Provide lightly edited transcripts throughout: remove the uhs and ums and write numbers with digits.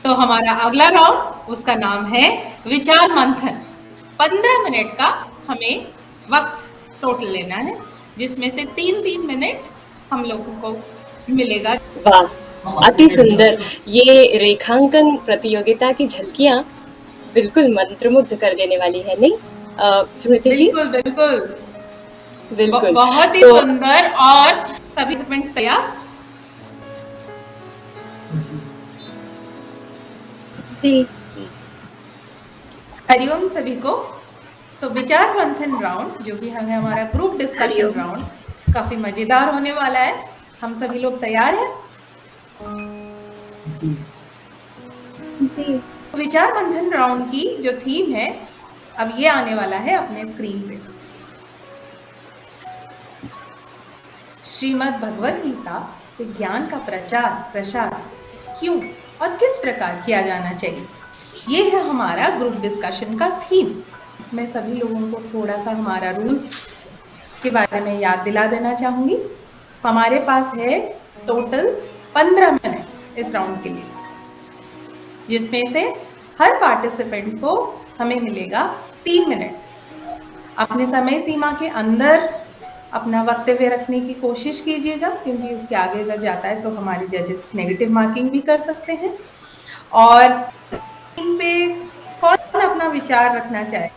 तो हमारा अगला राउंड, उसका नाम है विचार मंथन। 15 मिनट का हमें वक्त टोटल लेना है, जिसमें से 3-3 मिनट हम लोगों को मिलेगा। वाह, अति सुंदर। ये रेखांकन प्रतियोगिता की झलकियां बिल्कुल मंत्रमुग्ध कर देने वाली है, नहीं स्मृति जी? बिल्कुल बिल्कुल, बिल्कुल। बहुत ही तो सुंदर। और सभी पार्टिसिपेंट्स तैयार? जी। हरिओम सभी को। तो विचार मंथन राउंड, जो कि हमें हमारा ग्रुप डिस्कशन हरिओम। राउंड, काफी मजेदार होने वाला है। हम सभी लोग तैयार हैं? जी। विचार मंथन राउंड की जो थीम है, अब ये आने वाला है अपने स्क्रीन पे। श्रीमद् भगवद गीता के ज्ञान का प्रचार प्रसार क्यों और किस प्रकार किया जाना चाहिए, ये है हमारा ग्रुप डिस्कशन का थीम। मैं सभी लोगों को थोड़ा सा हमारा रूल्स के बारे में याद दिला देना चाहूंगी। हमारे पास है टोटल 15 मिनट इस राउंड के लिए, जिसमें से हर पार्टिसिपेंट को हमें मिलेगा 3 मिनट। अपने समय सीमा के अंदर अपना वक्तव्य रखने की कोशिश कीजिएगा, क्योंकि उसके आगे अगर जाता है तो हमारे जजेस नेगेटिव मार्किंग भी कर सकते हैं। और इन पे कौन अपना विचार रखना चाहे?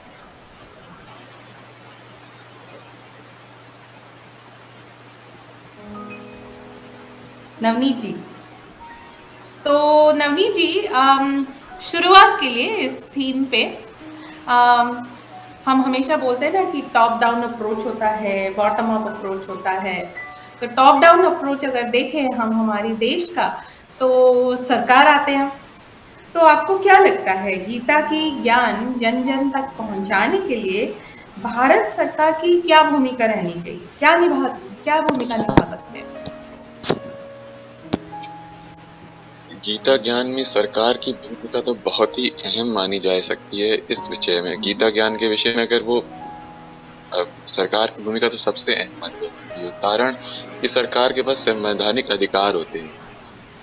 नवनीत जी। तो नवनीत जी, शुरुआत के लिए इस थीम पे हम हमेशा बोलते हैं ना कि टॉप डाउन अप्रोच होता है, बॉटम अप अप्रोच होता है। तो टॉप डाउन अप्रोच अगर देखें हम हमारे देश का, तो सरकार आते हैं। तो आपको क्या लगता है, गीता की ज्ञान जन जन तक पहुंचाने के लिए भारत सरकार की क्या भूमिका रहनी चाहिए? क्या भूमिका निभा सकते हैं? गीता ज्ञान में सरकार की भूमिका तो बहुत ही अहम मानी जा सकती है। इस विषय में, गीता ज्ञान के विषय में अगर वो सरकार की भूमिका तो सबसे अहम मानी जा सकती है। कारण कि सरकार के पास संवैधानिक अधिकार होते हैं,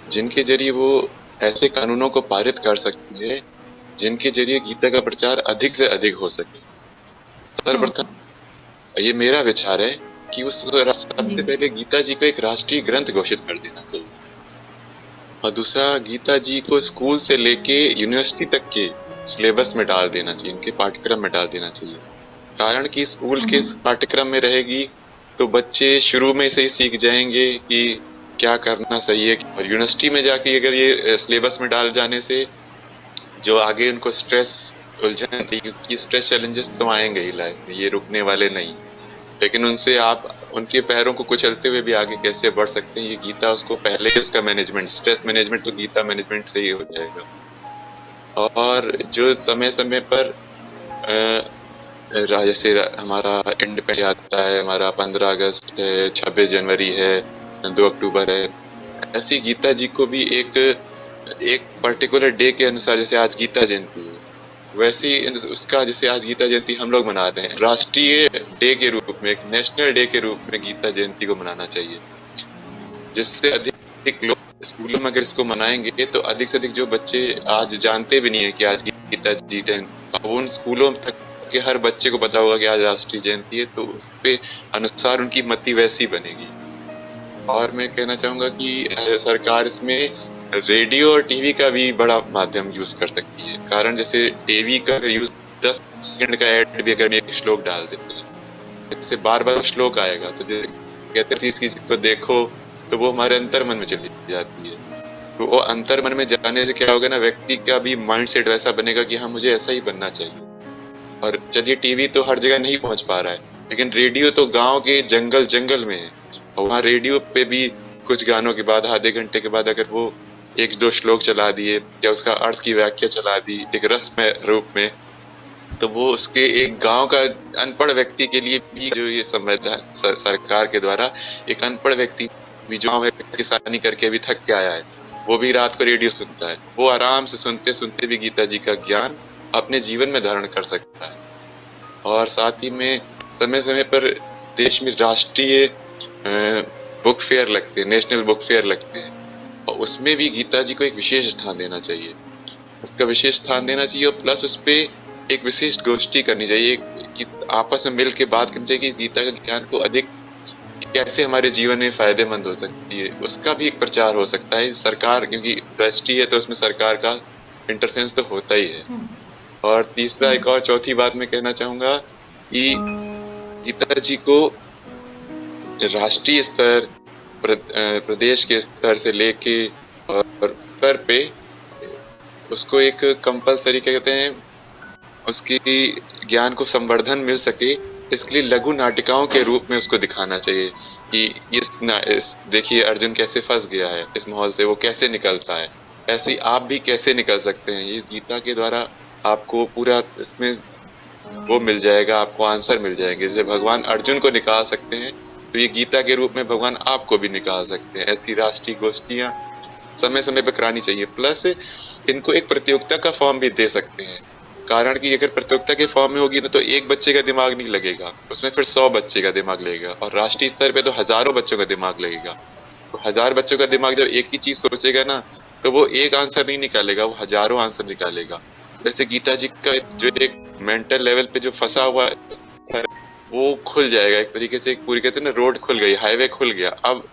जिनके जरिए वो ऐसे कानूनों को पारित कर सकती है जिनके जरिए गीता का प्रचार अधिक से अधिक हो सके। सर्वप्रथम ये मेरा विचार है कि उस जी। सबसे पहले गीता जी को एक राष्ट्रीय ग्रंथ घोषित कर देना चाहिए, और दूसरा गीता जी को स्कूल से लेके यूनिवर्सिटी तक के सिलेबस में डाल देना चाहिए, उनके पाठ्यक्रम में डाल देना चाहिए। कारण कि स्कूल के पाठ्यक्रम में रहेगी तो बच्चे शुरू में से ही सीख जाएंगे कि क्या करना सही है। और यूनिवर्सिटी में जाके अगर ये सिलेबस में डाल जाने से जो आगे उनको स्ट्रेस, उलझन, क्योंकि स्ट्रेस चैलेंजेस तो आएंगे ही लाइफ में, ये रुकने वाले नहीं। लेकिन उनसे आप उनके पैरों को कुचलते हुए भी आगे कैसे बढ़ सकते हैं, ये गीता उसको पहले ही उसका मैनेजमेंट, स्ट्रेस मैनेजमेंट तो गीता मैनेजमेंट से ही हो जाएगा। और जो समय समय पर जैसे हमारा इंडिपेंडेंस आता है, हमारा 15 अगस्त है, 26 जनवरी है, 2 अक्टूबर है, ऐसी गीता जी को भी एक पर्टिकुलर डे के अनुसार, जैसे आज गीता जयंती है, वैसे ही उसका, जैसे आज गीता जयंती हम लोग मना रहे हैं, राष्ट्रीय डे के रूप में, एक नेशनल डे के रूप में गीता जयंती को मनाना चाहिए, जिससे अधिक लोग स्कूलों में अगर इसको मनाएंगे तो अधिक से अधिक जो बच्चे आज जानते भी नहीं है कि आज गीता जी जयंती, उन स्कूलों तक के हर बच्चे को पता होगा कि आज राष्ट्रीय जयंती है, तो उसके अनुसार उनकी मति वैसी बनेगी। और मैं कहना चाहूंगा कि सरकार इसमें रेडियो और टीवी का भी बड़ा माध्यम यूज कर सकती है। कारण जैसे टीवी का यूज 10 सेकंड का एड भी अगर एक श्लोक डाल देते हैं, जैसे बार बार श्लोक आएगा, तो जैसे कहते हैं किसी को देखो तो वो हमारे अंतर मन में चली जाती है। तो वो अंतर मन में जाने से क्या होगा ना, व्यक्ति का भी माइंड सेट वैसा बनेगा कि हाँ, मुझे ऐसा ही बनना चाहिए। और चलिए टीवी तो हर जगह नहीं पहुंच पा रहा है, लेकिन रेडियो तो गांव के जंगल जंगल में है, और वहाँ रेडियो पे भी कुछ गानों के बाद, आधे घंटे के बाद अगर वो 1-2 श्लोक चला दिए या उसका अर्थ की व्याख्या चला दी एक रस्म रूप में, तो वो उसके एक गांव का अनपढ़ व्यक्ति के लिए भी, जो ये संविधान सरकार के द्वारा एक अनपढ़ व्यक्ति भी जो गाँव में किसानी करके अभी थक के आया है, वो भी रात को रेडियो सुनता है, वो आराम से सुनते सुनते भी गीता जी का ज्ञान अपने जीवन में धारण कर सकता है। और साथ ही में समय समय पर देश में राष्ट्रीय बुक फेयर लगते हैं, नेशनल बुक फेयर लगते हैं, और उसमें भी गीता जी को एक विशेष स्थान देना चाहिए। उसका विशेष स्थान देना चाहिए, और प्लस उस पे एक विशेष गोष्ठी करनी चाहिए कि आपस में मिल के बात करनी चाहिए कि गीता के ज्ञान को अधिक कैसे हमारे जीवन में फायदेमंद हो सकती है, उसका भी एक प्रचार हो सकता है। सरकार, क्योंकि ट्रस्टी है तो उसमें सरकार का इंटरफेरेंस तो होता ही है। और तीसरा, एक और चौथी बात मैं कहना चाहूंगा कि गीता जी को राष्ट्रीय स्तर, प्रदेश के स्तर से लेके और स्तर पे उसको एक कंपलसरी, क्या कहते हैं, उसकी ज्ञान को संवर्धन मिल सके, इसके लिए लघु नाटिकाओं के रूप में उसको दिखाना चाहिए कि इस देखिए अर्जुन कैसे फंस गया है इस माहौल से, वो कैसे निकलता है, ऐसे ही आप भी कैसे निकल सकते हैं। ये गीता के द्वारा आपको पूरा इसमें वो मिल जाएगा, आपको आंसर मिल जाएंगे। जैसे भगवान अर्जुन को निकाल सकते हैं, तो ये गीता के रूप में भगवान आपको भी निकाल सकते हैं। ऐसी राष्ट्रीय गोष्ठियां समय समय पर करानी चाहिए। प्लस इनको एक प्रतियोगिता का फॉर्म भी दे सकते हैं, कारण कि अगर प्रतियोगिता के फॉर्म में होगी ना तो एक बच्चे का दिमाग नहीं लगेगा, उसमें फिर 100 बच्चे का दिमाग लगेगा, और राष्ट्रीय स्तर पे तो हजारों बच्चों का दिमाग लगेगा। तो 1000 बच्चों का दिमाग जब एक ही चीज सोचेगा ना, तो वो एक आंसर नहीं निकालेगा, वो हजारों आंसर निकालेगा। जैसे गीता जी का जो एक मेंटल लेवल पे जो फंसा हुआ है वो खुल जाएगा एक तरीके से, पूरी कहते हैं ना, रोड खुल गई, हाईवे खुल गया। अब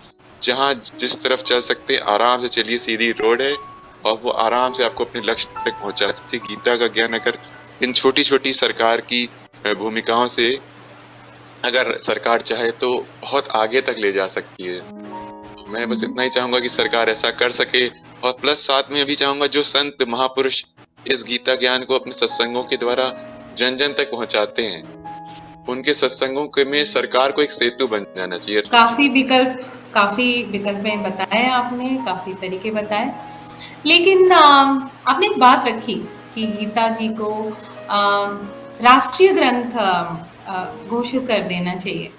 जहाँ जिस तरफ चल सकते हैं आराम से चलिए, सीधी रोड है और वो आराम से आपको अपने लक्ष्य तक पहुंचा सकती है। गीता का ज्ञान अगर इन छोटी छोटी सरकार की भूमिकाओं से अगर सरकार चाहे तो बहुत आगे तक ले जा सकती है। मैं बस इतना ही चाहूंगा कि सरकार ऐसा कर सके, और प्लस साथ में भी चाहूंगा जो संत महापुरुष इस गीता ज्ञान को अपने सत्संगों के द्वारा जन जन तक पहुंचाते हैं, उनके सत्संगों के में सरकार को एक सेतु बन जाना चाहिए। काफी विकल्प बताए आपने, काफी तरीके बताए, लेकिन आपने एक बात रखी कि गीता जी को राष्ट्रीय ग्रंथ घोषित कर देना चाहिए।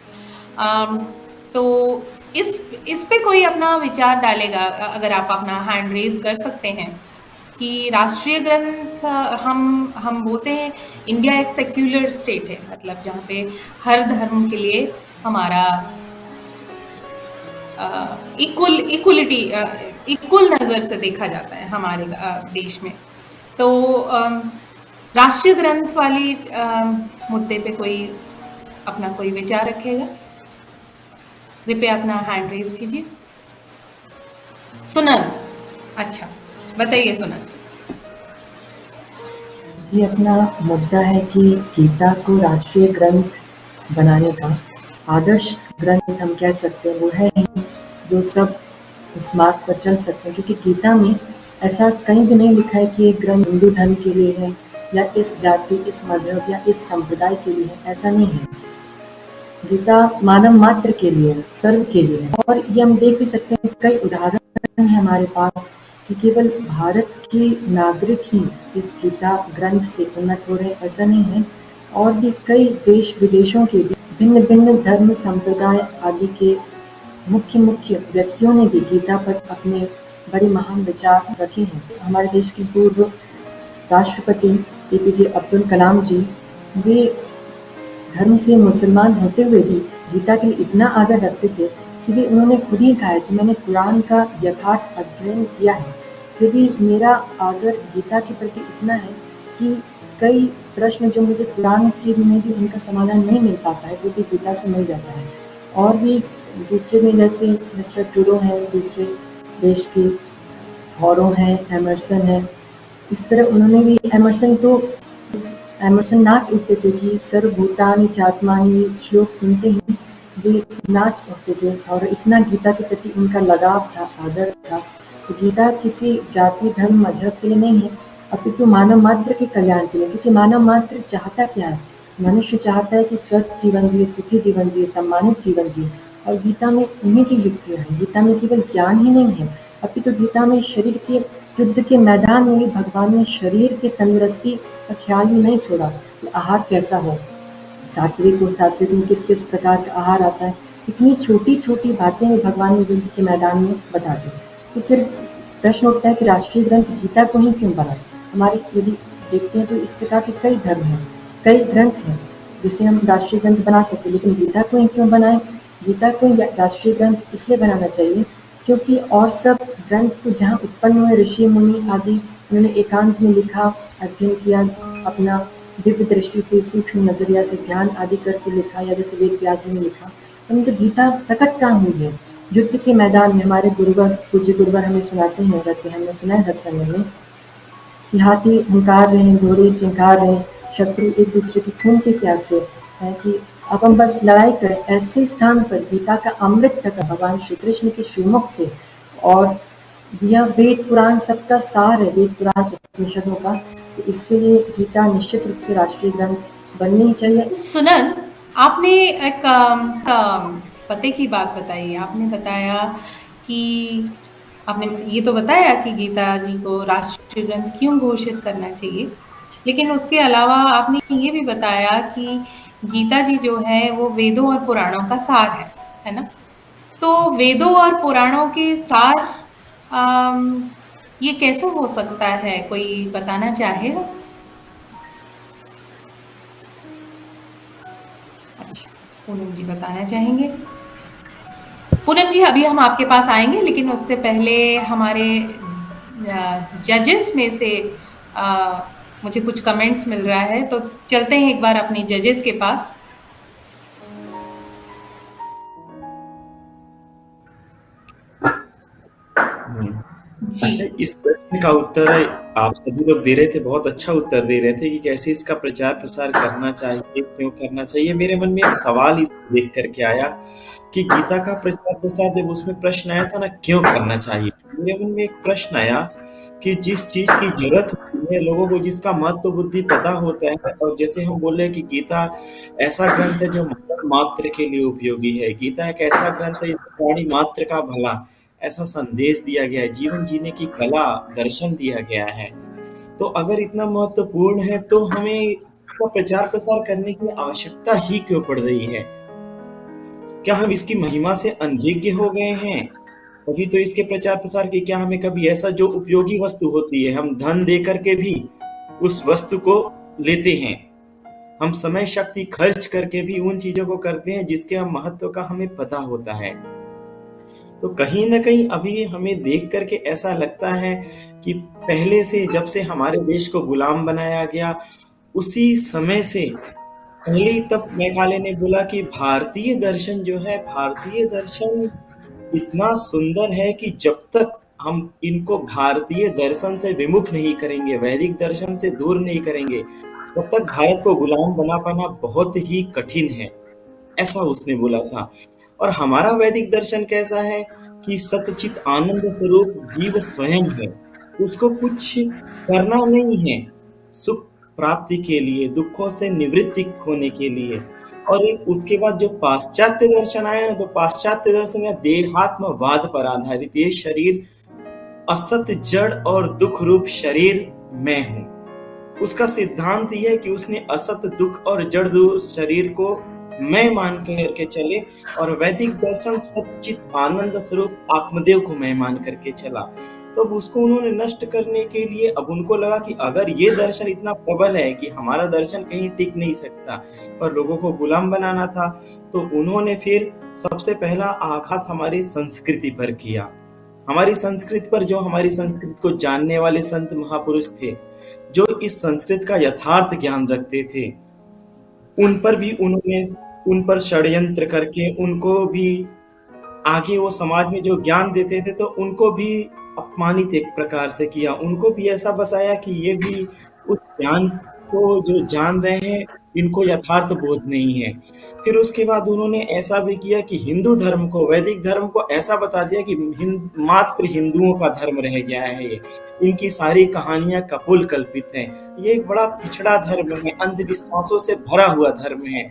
तो इस पे कोई अपना विचार डालेगा? अगर आप अपना हैंड रेज कर सकते हैं कि राष्ट्रीय ग्रंथ, हम बोलते हैं इंडिया एक सेक्युलर स्टेट है, मतलब जहाँ पे हर धर्म के लिए हमारा इक्वल नज़र से देखा जाता है हमारे देश में। तो राष्ट्रीय ग्रंथ वाली मुद्दे पे कोई अपना कोई विचार रखेगा? कृपया अपना हैंड रेज कीजिए। सुनंद, अच्छा बताइए सुनंद। ये अपना मुद्दा है कि गीता को राष्ट्रीय ग्रंथ बनाने का आदर्श ग्रंथ हम कह सकते हैं, वो है जो सब उस मार्ग पर चल सकते हैं, क्योंकि गीता में ऐसा कहीं भी नहीं लिखा है कि ये ग्रंथ हिंदू धर्म के लिए है या इस जाति, इस मजहब या इस संप्रदाय के लिए है, ऐसा नहीं है। गीता मानव मात्र के लिए है, सर्व के लिए है। और ये हम देख भी सकते हैं, कई उदाहरण है हमारे पास कि केवल भारत के नागरिक ही इस गीता ग्रंथ से उन्नत हो रहे हैं, ऐसा नहीं है। और भी कई देश विदेशों के भी भिन्न भिन्न धर्म संप्रदाय आदि के मुख्य व्यक्तियों ने भी गीता पर अपने बड़े महान विचार रखे हैं। हमारे देश के पूर्व राष्ट्रपति APJ अब्दुल कलाम जी, वे धर्म से मुसलमान होते हुए भी गीता के लिए इतना आदर रखते थे कि भी उन्होंने खुद ही कहा कि मैंने कुरान का यथार्थ अध्ययन किया है, फिर भी मेरा आदर गीता के प्रति इतना है कि कई प्रश्न जो मुझे कुरान के में भी उनका समाधान नहीं मिल पाता है, वो भी गीता से मिल जाता है। और भी दूसरे में जैसे मिस्टर ट्रूडो हैं, दूसरे देश के थॉरो हैं, एमर्सन हैं, इस तरह उन्होंने भी, एमर्सन नाच उठते थे कि सर्वभूतानि चात्मानि, श्लोक सुनते ही वे नाच उठते थे। और इतना गीता के प्रति उनका लगाव था, आदर था। तो गीता किसी जाति, धर्म, मजहब के लिए नहीं है, अपितु मानव मात्र के कल्याण के लिए। क्योंकि मानव मात्र चाहता क्या है? मनुष्य चाहता है कि स्वस्थ जीवन जिए, सुखी जीवन जिए, सम्मानित जीवन जिए। और गीता में उन्हीं की युक्तियाँ हैं। गीता में केवल ज्ञान ही नहीं है, अपितु गीता में शरीर के युद्ध के मैदान में भी भगवान ने शरीर के तंदुरुस्ती का ख्याल ही नहीं छोड़ा। आहार कैसा हो, सात्विक में किस किस प्रकार का आहार आता है, इतनी छोटी छोटी बातें भी भगवान ने युद्ध के मैदान में बता दी। तो फिर प्रश्न उठता है कि राष्ट्रीय ग्रंथ गीता को ही क्यों बनाए? हमारे यदि देखते हैं तो इस प्रकार के कई धर्म हैं, कई ग्रंथ हैं जिसे हम राष्ट्रीय ग्रंथ बना सकते हैं, लेकिन गीता को ही क्यों बनाएं? गीता को राष्ट्रीय ग्रंथ इसलिए बनाना चाहिए क्योंकि और सब ग्रंथ तो जहाँ उत्पन्न हुए ऋषि मुनि आदि उन्होंने एकांत में लिखा, अध्ययन किया, अपना दिव्य दृष्टि से, सूक्ष्म नजरिया से ध्यान आदि करके लिखा, या जैसे वेद व्यास जी ने लिखा। परंतु गीता प्रकट कहाँ हुई है? युद्ध के मैदान में हमारे गुरुवर, पूज्य गुरुवर हमें सुनाते हैं, रहते हैं, हमने सुना है सत्संग में कि हाथी हुंकार रहे हैं, घोड़े चिंकार रहे हैं, शत्रु एक दूसरे के खून के प्यासे हैं, कि अब हम बस लड़ाई करें। ऐसे स्थान पर गीता का अमृत प्रकट भगवान श्री कृष्ण के श्रीमुख से, और यह वेद पुराण सबका सार है, वेद पुराण उपनिषदों का। तो इसके लिए गीता निश्चित रूप से राष्ट्रीय ग्रंथ बननी ही चाहिए। सुनन, आपने एक पते की बात बताई। आपने बताया कि आपने ये तो बताया कि गीता जी को राष्ट्रीय ग्रंथ क्यों घोषित करना चाहिए, लेकिन उसके अलावा आपने ये भी बताया कि गीता जी जो है वो वेदों और पुराणों का सार है ना? तो वेदों और पुराणों के सार ये कैसे हो सकता है, कोई बताना चाहेगा? अच्छा, पूनम जी बताना चाहेंगे? पूनम जी, अभी हम आपके पास आएंगे, लेकिन उससे पहले हमारे जजेस में से मुझे कुछ कमेंट्स मिल रहा है, तो चलते हैं एक बार अपने जजेस के पास। जी अच्छा, इस प्रश्न का उत्तर आप सभी लोग दे रहे थे, बहुत अच्छा उत्तर दे रहे थे कि कैसे इसका प्रचार प्रसार करना चाहिए, क्यों करना चाहिए। मेरे मन में एक सवाल इसको देख करके आया कि गीता का प्रचार प्रसार, जब उसमें प्रश्न आया था ना क्यों करना चाहिए, मेरे मन में एक प्रश्न आया कि जिस चीज की जरूरत होती है लोगों को, जिसका महत्व बुद्धि पता होता है, और जैसे हम बोले कि गीता ऐसा ग्रंथ है जो मानव मात्र के लिए उपयोगी है, गीता एक ऐसा ग्रंथ है जिसमें प्राणी मात्र का भला, ऐसा संदेश दिया गया है, जीवन जीने की कला, दर्शन दिया गया है। तो अगर इतना महत्वपूर्ण है तो हमें इसका प्रचार प्रसार करने की आवश्यकता ही क्यों पड़ रही है? क्या हम इसकी महिमा से अनभिज्ञ हो गए हैं? तभी तो इसके प्रचार प्रसार की, क्या हमें कभी ऐसा, जो उपयोगी वस्तु होती है हम धन दे करके भी उस वस्तु को लेते हैं, हम समय शक्ति खर्च करके भी उन चीजों को करते हैं जिसके हम महत्व का हमें पता होता है। तो कहीं ना कहीं अभी हमें देख करके ऐसा लगता है कि पहले से, जब से हमारे देश को गुलाम बनाया गया, उसी समय से पहले ही, तब मेघालय ने बोला कि भारतीय दर्शन जो है, भारतीय दर्शन इतना सुंदर है कि जब तक हम इनको भारतीय दर्शन से विमुख नहीं करेंगे, वैदिक दर्शन से दूर नहीं करेंगे, तब तक भारत को गुलाम बना पाना बहुत ही कठिन है, ऐसा उसने बोला था। और हमारा वैदिक दर्शन कैसा है कि सतचित आनंद स्वरूप जीव स्वयं है, उसको कुछ करना नहीं है, सुख प्राप्ति के लिए, दुखों से निवृत्ति होने के लिए। और उसके बाद जो पाश्चात्य दर्शन आया ना, तो पाश्चात्य दर्शन या देहात्मवाद पर आधारित, ये शरीर असत जड़ और दुख रूप शरीर मैं हूं। उसका सिद्धांत यह है कि उसने असत दुख और जड़ शरीर को मैं मान करके चले, और वैदिक दर्शन सतचित आनंद स्वरूप आत्मदेव को मैं मान करके चला। तो अब उसको उन्होंने नष्ट करने के लिए, अब उनको लगा कि अगर ये दर्शन इतना प्रबल है कि हमारा दर्शन कहीं टिक नहीं सकता, पर लोगों को गुलाम बनाना था, तो उन्होंने फिर सबसे पहला आघात हमारी संस्कृति पर किया। हमारी संस्कृति पर, जो हमारी संस्कृति को जानने वाले संत महापुरुष थे, जो इस संस्कृत का यथार्थ ज्ञान रखते थे, उन पर भी उन्होंने, उन पर षड्यंत्र करके उनको भी आगे, वो समाज में जो ज्ञान देते थे तो उनको भी अपमानित एक प्रकार से किया, उनको भी ऐसा बताया कि ये भी उस ज्ञान को जो जान रहे हैं, इनको यथार्थ बोध नहीं है। फिर उसके बाद उन्होंने ऐसा भी किया कि हिंदू धर्म को, वैदिक धर्म को ऐसा बता दिया कि मात्र हिंदुओं का धर्म रह गया है, ये इनकी सारी कहानियां कपोल कल्पित हैं, ये एक बड़ा पिछड़ा धर्म है, अंधविश्वासों से भरा हुआ धर्म है।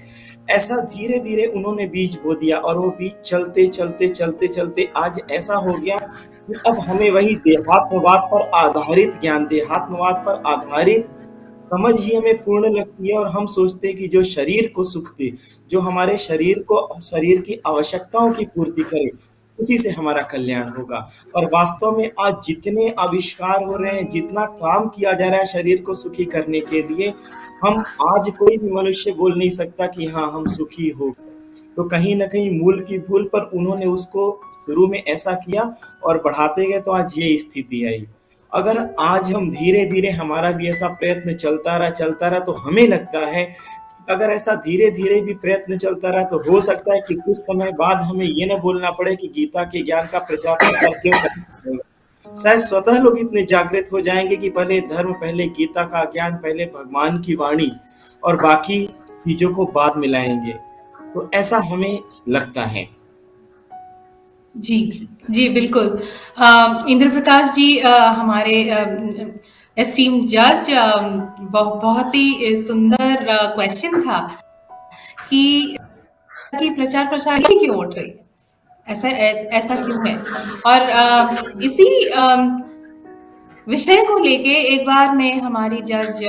ऐसा धीरे धीरे उन्होंने बीज बो दिया, और वो बीज चलते चलते चलते चलते आज ऐसा हो गया कि अब हमें वही देहात्मवाद पर आधारित ज्ञान, देहात्मवाद पर आधारित समझ ही हमें पूर्ण लगती है, और हम सोचते हैं कि जो शरीर को सुख दे, जो हमारे शरीर को, शरीर की आवश्यकताओं की पूर्ति करे, उसी से हमारा कल्याण होगा। और वास्तव में आज जितने आविष्कार हो रहे हैं, जितना काम किया जा रहा है शरीर को सुखी करने के लिए, हम आज कोई भी मनुष्य बोल नहीं सकता कि हाँ हम सुखी हो गए। तो कहीं ना कहीं मूल की भूल पर उन्होंने उसको शुरू में ऐसा किया और बढ़ाते गए, तो आज ये स्थिति आई। अगर आज हम धीरे-धीरे हमारा भी ऐसा प्रयत्न चलता रहा तो हमें लगता है कि अगर ऐसा धीरे-धीरे भी प्रयत्न चलता रहा तो हो सकता है कि कुछ समय बाद हमें ये ना बोलना पड़े कि गीता के ज्ञान का प्रचार-प्रसार क्यों करना पड़ेगा। शायद स्वतः लोग इतने जागृत हो जाएँगे कि पहले धर्म, पहले गीता का ज्ञान, पहले भगवान की वाणी और बाकी चीज़ों को बाद में लाएँगे। तो ऐसा हमें लगता है। जी, जी, बिल्कुल। इंद्र प्रकाश जी, हमारे एस्टीम्ड जज, बहुत ही सुंदर क्वेश्चन था कि प्रचार प्रसार ही क्यों उठ रही है, ऐसा क्यों है। और इसी विषय को लेके एक बार मैं हमारी जज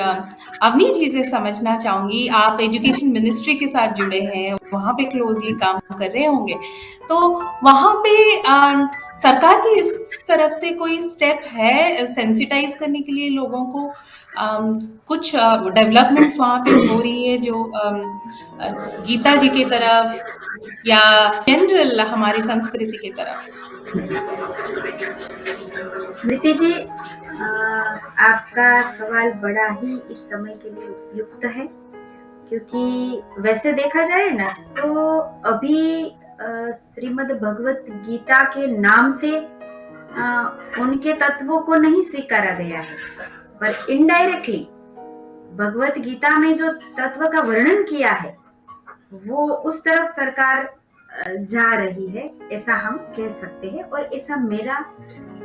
अवनी जी से समझना चाहूंगी। आप एजुकेशन मिनिस्ट्री के साथ जुड़े हैं, वहां पे क्लोजली काम कर रहे होंगे, तो वहां पे सरकार की इस तरफ से कोई स्टेप है सेंसिटाइज करने के लिए लोगों को? कुछ डेवलपमेंट्स वहां पे हो रही है जो गीता जी की तरफ या जनरल हमारी संस्कृति की तरफ? स्मृति जी, आपका सवाल बड़ा ही इस समय के लिए उपयुक्त है, क्योंकि वैसे देखा जाए ना तो अभी श्रीमद् भगवत गीता के नाम से उनके तत्वों को नहीं स्वीकारा गया है, पर इनडायरेक्टली भगवत गीता में जो तत्व का वर्णन किया है वो उस तरफ सरकार जा रही है, ऐसा हम कह सकते हैं। और ऐसा मेरा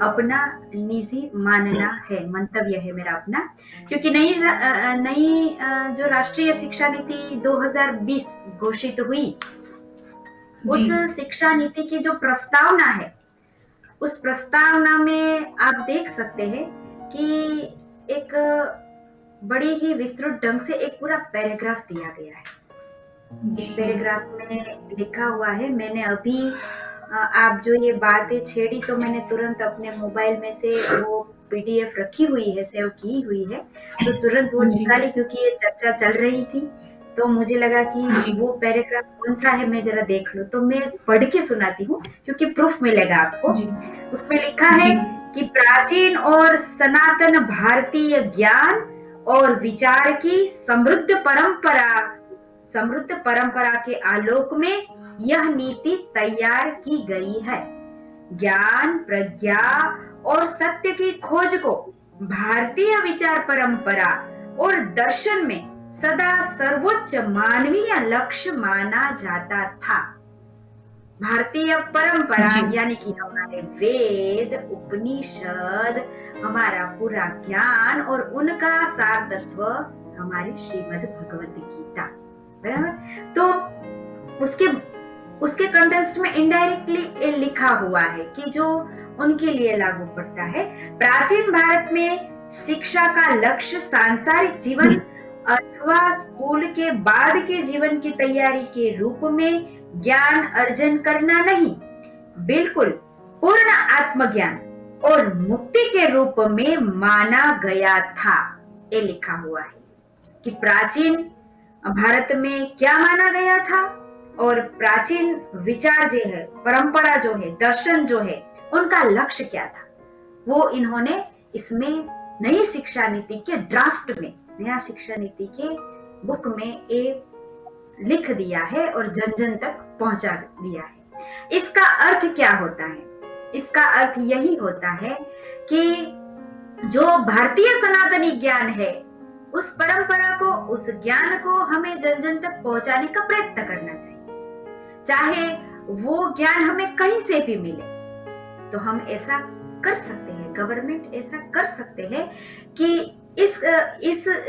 अपना निजी मानना है, मंतव्य है मेरा अपना, क्योंकि नई जो राष्ट्रीय शिक्षा नीति 2020 घोषित हुई, उस शिक्षा नीति की जो प्रस्तावना है, उस प्रस्तावना में आप देख सकते हैं कि एक बड़ी ही विस्तृत ढंग से एक पूरा पैराग्राफ दिया गया है। पैराग्राफ में लिखा हुआ है, मैंने अभी आप जो ये बातें छेड़ी तो मैंने तुरंत अपने मोबाइल में से वो पीडीएफ रखी हुई है, सेव की हुई है, तो तुरंत वो निकाली, क्योंकि ये चर्चा चल रही थी तो मुझे लगा कि वो पैराग्राफ कौन सा है मैं जरा देख लूं, तो मैं पढ़ के सुनाती हूँ क्योंकि प्रूफ मिलेगा आपको। उसमें लिखा है कि प्राचीन और सनातन भारतीय ज्ञान और विचार की समृद्ध परंपरा के आलोक में यह नीति तैयार की गई है। ज्ञान, प्रज्ञा और सत्य की खोज को भारतीय विचार परंपरा और दर्शन में सदा सर्वोच्च मानवीय लक्ष्य माना जाता था। भारतीय परंपरा यानी कि हमारे वेद, उपनिषद, हमारा पूरा ज्ञान और उनका सार तत्व हमारी श्रीमद् भगवत गीता, बराबर। तो उसके कंटेक्स्ट में इनडायरेक्टली लिखा हुआ है कि जो उनके लिए लागू पड़ता है। प्राचीन भारत में शिक्षा का लक्ष्य सांसारिक जीवन अथवा स्कूल के बाद के जीवन की तैयारी के रूप में ज्ञान अर्जन करना नहीं, बिल्कुल पूर्ण आत्मज्ञान और मुक्ति के रूप में माना गया था। ये लिखा हुआ है कि प्राचीन भारत में क्या माना गया था और प्राचीन विचार जो है, परंपरा जो है, दर्शन जो है, उनका लक्ष्य क्या था, वो इन्होंने इसमें नई शिक्षा नीति के ड्राफ्ट में, नया शिक्षा नीति के बुक में ये लिख दिया है और जन जन तक पहुंचा दिया है। इसका अर्थ क्या होता है? इसका अर्थ यही होता है कि जो भारतीय सनातनी ज्ञान है, उस परंपरा को, उस ज्ञान को हमें जन जन तक पहुंचाने का प्रयत्न करना चाहिए। चाहे वो ज्ञान हमें कहीं से भी मिले तो हम ऐसा कर सकते हैं, गवर्नमेंट ऐसा कर सकते हैं कि इस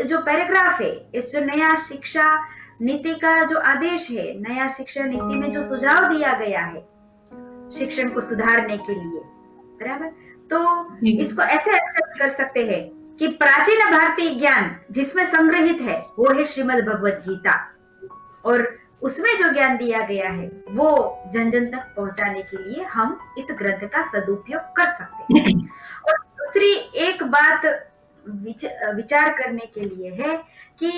जो पैराग्राफ है, इस जो नया शिक्षा नीति का जो आदेश है, नया शिक्षा नीति में जो सुझाव दिया गया है शिक्षण को सुधारने के लिए, बराबर, तो इसको ऐसे एक्सेप्ट कर सकते हैं कि प्राचीन भारतीय ज्ञान जिसमें संग्रहित है वो है श्रीमद् भगवत गीता, और उसमें जो ज्ञान दिया गया है वो जन जन तक पहुंचाने के लिए हम इस ग्रंथ का सदुपयोग कर सकते हैं। और दूसरी एक बात विचार करने के लिए है कि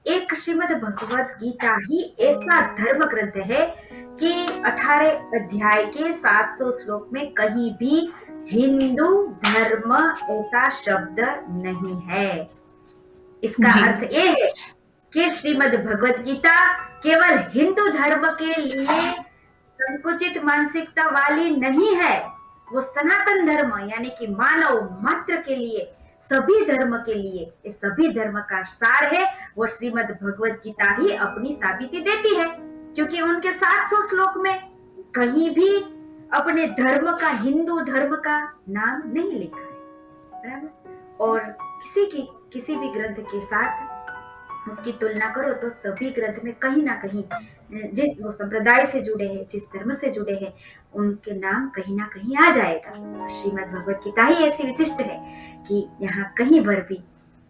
एक श्रीमद् भगवत गीता ही ऐसा धर्म ग्रंथ है कि 18 अध्याय के 700 श्लोक में कहीं भी हिंदू धर्म ऐसा शब्द नहीं है। इसका जी अर्थ ये है कि श्रीमद् भगवत गीता केवल हिंदू धर्म के लिए संकुचित मानसिकता वाली नहीं है, वो सनातन धर्म यानी कि मानव मात्र के लिए, सभी धर्म के लिए, ये सभी धर्म का सार है। वो श्रीमद् भगवत गीता ही अपनी साबिती देती है, क्योंकि उनके 700 श्लोक में कहीं भी अपने धर्म का, हिंदू धर्म का नाम नहीं लिखा है, बराबर। और किसी भी ग्रंथ के साथ उसकी तुलना करो तो सभी ग्रंथ में कहीं ना कहीं जिस वो संप्रदाय से जुड़े हैं, जिस धर्म से जुड़े हैं, उनके नाम कहीं ना कहीं आ जाएगा। श्रीमद् भगवत गीता ही ऐसी विशिष्ट है कि यहाँ कहीं पर भी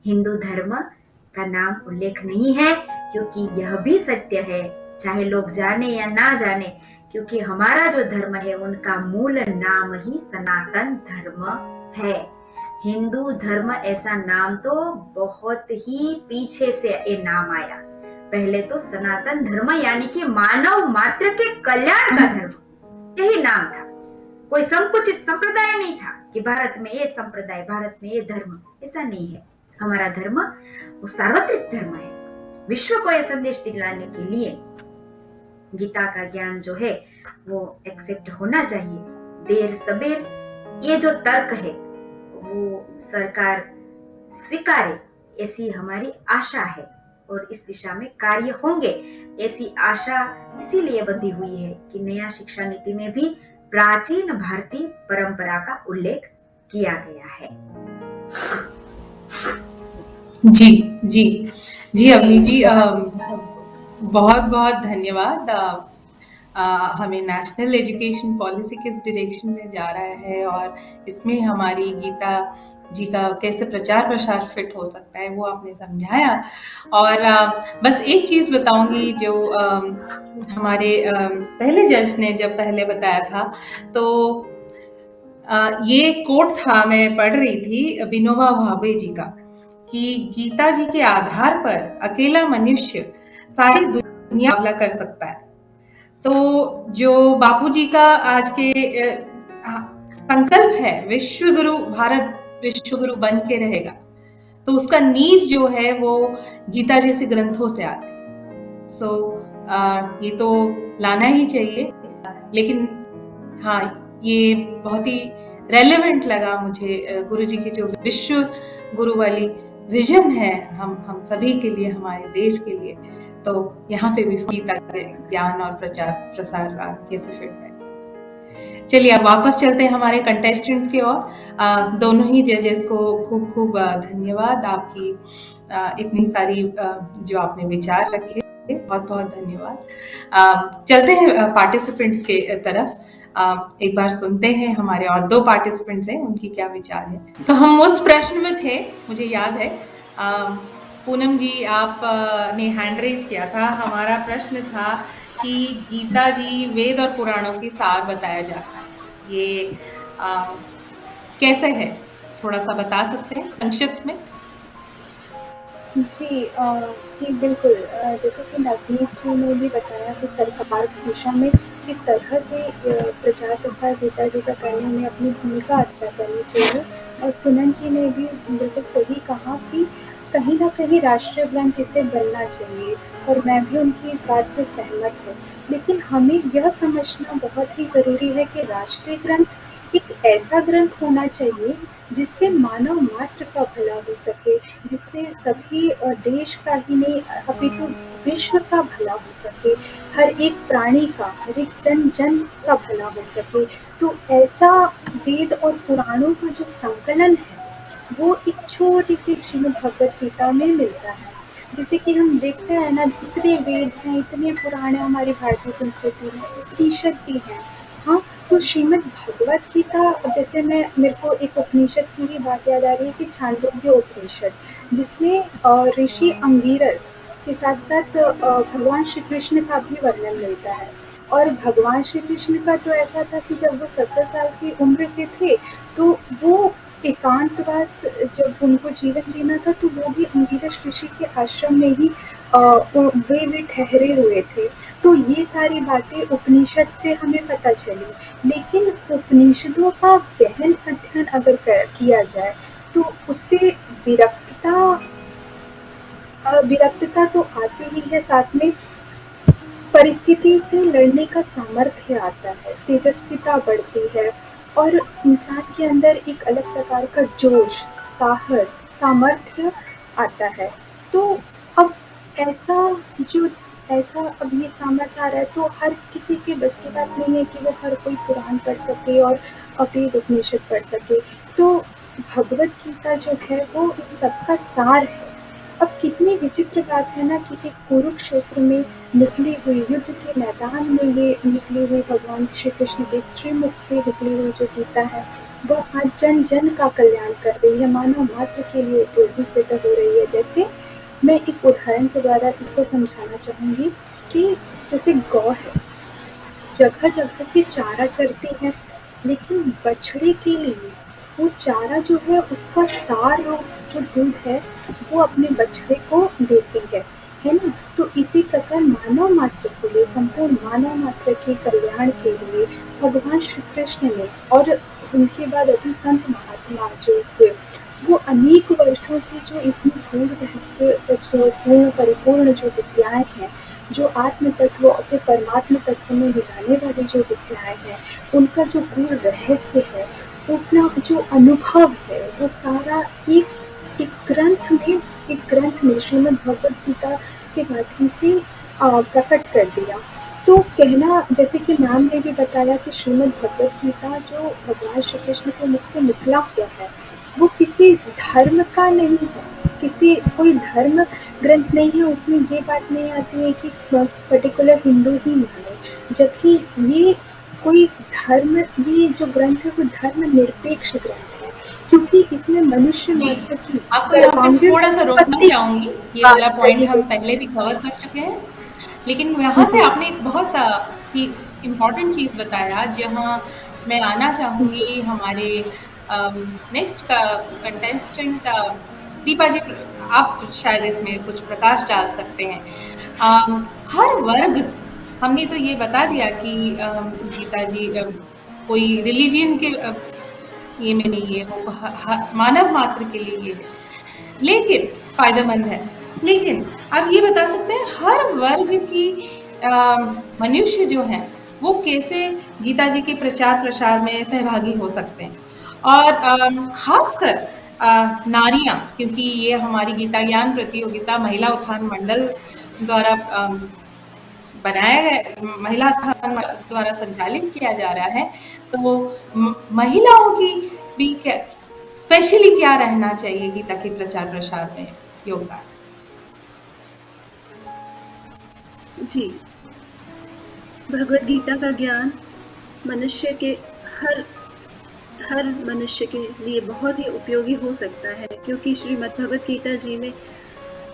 हिंदू धर्म का नाम उल्लेख नहीं है, क्योंकि यह भी सत्य है, चाहे लोग जाने या ना जाने, क्योंकि हमारा जो धर्म है उनका मूल नाम ही सनातन धर्म है। हिंदू धर्म ऐसा नाम तो बहुत ही पीछे से ये नाम आया। पहले तो सनातन धर्म यानी कि मानव मात्र के कल्याण का धर्म, यही नाम था। कोई संकुचित संप्रदाय नहीं था कि भारत में ये संप्रदाय, भारत में ये धर्म, ऐसा नहीं है। हमारा धर्म वो सार्वत्रिक धर्म है। विश्व को ये संदेश दिलाने के लिए गीता का ज्ञान जो है वो एक्सेप्ट होना चाहिए। देर सबेर ये जो तर्क है वो सरकार स्वीकारे, ऐसी हमारी आशा है और इस दिशा में कार्य होंगे, ऐसी आशा इसीलिए बंधी हुई है कि नया शिक्षा नीति में भी प्राचीन भारतीय परंपरा का उल्लेख किया गया है। जी जी जी अवनी जी, बहुत बहुत धन्यवाद। हमें नेशनल एजुकेशन पॉलिसी किस डायरेक्शन में जा रहा है और इसमें हमारी गीता जी का कैसे प्रचार प्रसार फिट हो सकता है वो आपने समझाया। और बस एक चीज़ बताऊंगी, जो हमारे पहले जज ने जब पहले बताया था तो ये कोट था, मैं पढ़ रही थी विनोबा भावे जी का, कि गीता जी के आधार पर अकेला मनुष्य सारी दुनिया मुकाबला कर सकता है। तो जो बापूजी का आज के संकल्प है, विश्व गुरु, भारत विश्व गुरु बन के रहेगा, तो उसका नींव जो है वो गीता जैसे ग्रंथों से आती है। सो ये तो लाना ही चाहिए। लेकिन हाँ, ये बहुत ही रेलेवेंट लगा मुझे गुरुजी की जो विश्व गुरु वाली विजन है हम सभी के लिए, हमारे देश के लिए, तो यहाँ पे भी गीता के ज्ञान और प्रचार प्रसार कैसे फिट है। चलिए अब वापस चलते हैं हमारे कंटेस्टेंट्स की ओर। दोनों ही जजेस को खूब खूब धन्यवाद, आपकी इतनी सारी जो आपने विचार रखे, बहुत बहुत धन्यवाद। चलते हैं पार्टिसिपेंट्स के तरफ। एक बार सुनते हैं हमारे और 2 पार्टिसिपेंट्स हैं, उनकी क्या विचार है। तो हम उस प्रश्न में थे, मुझे याद है पूनम जी आपने हैंड रेज किया था। हमारा प्रश्न था कि गीता जी वेद और पुराणों की सार बताया जाता है, ये कैसे है, थोड़ा सा बता सकते हैं संक्षिप्त में? जी बिल्कुल। जैसे कि नवनीत जी ने भी बताया कि सरकार की दिशा में किस तरह से प्रचार प्रसार गीता जी का करने में अपनी भूमिका अदा करनी चाहिए, और सुनन जी ने भी बिल्कुल सही कहा कि कहीं ना कहीं राष्ट्रीय ग्रंथ इसे बनना चाहिए, और मैं भी उनकी इस बात से सहमत हूँ। लेकिन हमें यह समझना बहुत ही ज़रूरी है कि राष्ट्रीय ग्रंथ एक ऐसा ग्रंथ होना चाहिए जिससे मानव मात्र का भला हो सके, जिससे सभी देश का ही नहीं अपितु विश्व का भला हो सके, हर एक प्राणी का, हर एक जन जन का भला हो सके। तो ऐसा वेद और पुराणों का जो संकलन है वो एक छोटी सी श्रीमद् भगवत गीता में मिलता है। जैसे कि हम देखते हैं ना, इतने वेद हैं, इतने पुराने हमारी भारतीय संस्कृति में, उपनिषद भी हैं। हाँ, तो श्रीमद् भगवत गीता, जैसे मेरे को एक उपनिषद की ही बात याद आ रही है कि छांदोग्य उपनिषद, जिसमें ऋषि अंगिरस के साथ साथ भगवान श्री कृष्ण का भी वर्णन मिलता है। और भगवान श्री कृष्ण का तो ऐसा था कि जब वो 17 साल की उम्र के थे तो वो एकांतवास जब उनको जीवन जीना था तो वो भी अंगिरस ऋषि के आश्रम में ही वे ठहरे हुए थे। तो ये सारी बातें उपनिषद से हमें पता चली, लेकिन उपनिषदों का गहन अध्ययन अगर किया जाए तो उससे विरक्तता तो आती ही है, साथ में परिस्थिति से लड़ने का सामर्थ्य आता है, तेजस्विता बढ़ती है और इंसान के अंदर एक अलग प्रकार का जोश, साहस, सामर्थ्य आता है। तो अब ऐसा जो ऐसा अब ये सामर्थ्य आ रहा है, तो हर किसी के बस की बात नहीं है कि वो हर कोई कुरान पढ़ सके और अवेद उपनिषद पढ़ सके। तो भगवत गीता जो है वो इन सबका सार है। अब कितनी विचित्र बात है ना कि एक कुरुक्षेत्र में निकली हुई, युद्ध के मैदान में ये निकली हुई भगवान श्री कृष्ण के श्रीमुख से निकली हुई जो गीता है, वह आज जन जन का कल्याण कर रही है, मानव मात्र के लिए उपयोगी सिद्ध हो रही है। जैसे मैं एक उदाहरण के द्वारा इसको समझाना चाहूंगी कि जैसे गौ है, जगह जगह पे चारा चरती है, लेकिन बछड़े के लिए वो चारा जो है उसका सार रूप जो दूध है वो अपने बछड़े को देती है ना। तो इसी प्रकार मानव मात्र के लिए, संपूर्ण मानव मात्र के कल्याण के लिए भगवान श्री कृष्ण ने और उनके बाद अभी संत महात्मा जो थे वो अनेक वर्षों से जो इतनी गूढ़ रहस्य, जो पूर्ण परिपूर्ण जो विद्याएं हैं, जो आत्म तत्व से परमात्म तत्व में मिलाने वाली जो विद्याएं हैं, उनका जो गूढ़ रहस्य है, उतना जो अनुभव है, वो सारा एक ग्रंथ में श्रीमद् भगवद गीता के माध्यम से प्रकट कर दिया। तो कहना, जैसे कि नाम ने भी बताया कि श्रीमद् भगवद गीता जो भगवान श्री कृष्ण के मुख से निकला हुआ है, वो किसी धर्म का नहीं है, कोई धर्म ग्रंथ नहीं है। उसमें ये बात नहीं आती है कि पर्टिकुलर हिंदू ही माने, जबकि ये कोई धर्म, ये जो ग्रंथ है वो धर्म निरपेक्ष ग्रंथ है, क्योंकि इसमें मनुष्य मात्र की आपको यहाँ पे थोड़ा सा रोकना चाहूंगी, ये वाला पॉइंट हम पहले भी कवर कर चुके हैं, लेकिन यहाँ से आपने एक बहुत इम्पोर्टेंट चीज बताया जहाँ मैं आना चाहूंगी। हमारे नेक्स्ट का कंटेस्टेंट दीपा जी, आप शायद इसमें कुछ प्रकाश डाल सकते हैं। हर वर्ग, हमने तो ये बता दिया कि गीता जी कोई रिलीजियन के ये में नहीं है, वो मानव मात्र के लिए ये है, लेकिन फायदेमंद है। लेकिन आप ये बता सकते हैं हर वर्ग की मनुष्य जो हैं वो कैसे गीता जी के प्रचार प्रसार में सहभागी हो सकते हैं, और खासकर नारियां, क्योंकि ये हमारी गीता ज्ञान प्रतियोगिता महिला उत्थान मंडल द्वारा बनाया है, महिला उत्थान द्वारा संचालित किया जा रहा है, तो महिलाओं की भी स्पेशली क्या रहना चाहिए गीता के प्रचार प्रसार में योगदान? जी, भगवद गीता का ज्ञान मनुष्य के हर मनुष्य के लिए बहुत ही उपयोगी हो सकता है, क्योंकि श्रीमद् भगवद गीता जी में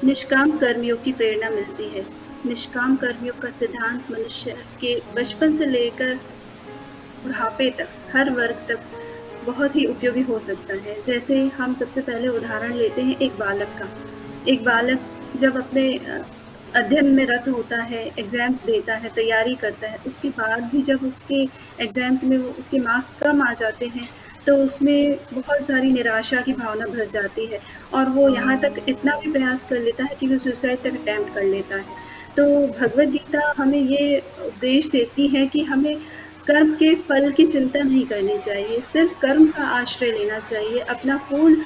निष्काम कर्मयोग की प्रेरणा मिलती है। निष्काम कर्मयोग का सिद्धांत मनुष्य के बचपन से लेकर बुढ़ापे तक, हर वर्ग तक बहुत ही उपयोगी हो सकता है। जैसे हम सबसे पहले उदाहरण लेते हैं एक बालक का। एक बालक जब अपने अध्ययन में रत होता है, एग्ज़ाम्स देता है, तैयारी करता है, उसके बाद भी जब उसके एग्ज़ाम्स में उसके मार्क्स कम आ जाते हैं तो उसमें बहुत सारी निराशा की भावना भर जाती है, और वो यहाँ तक इतना भी प्रयास कर लेता है कि वो सुसाइड तक अटैम्प्ट कर लेता है। तो भगवद गीता हमें ये उपदेश देती है कि हमें कर्म के फल की चिंता नहीं करनी चाहिए, सिर्फ कर्म का आश्रय लेना चाहिए, अपना पूर्ण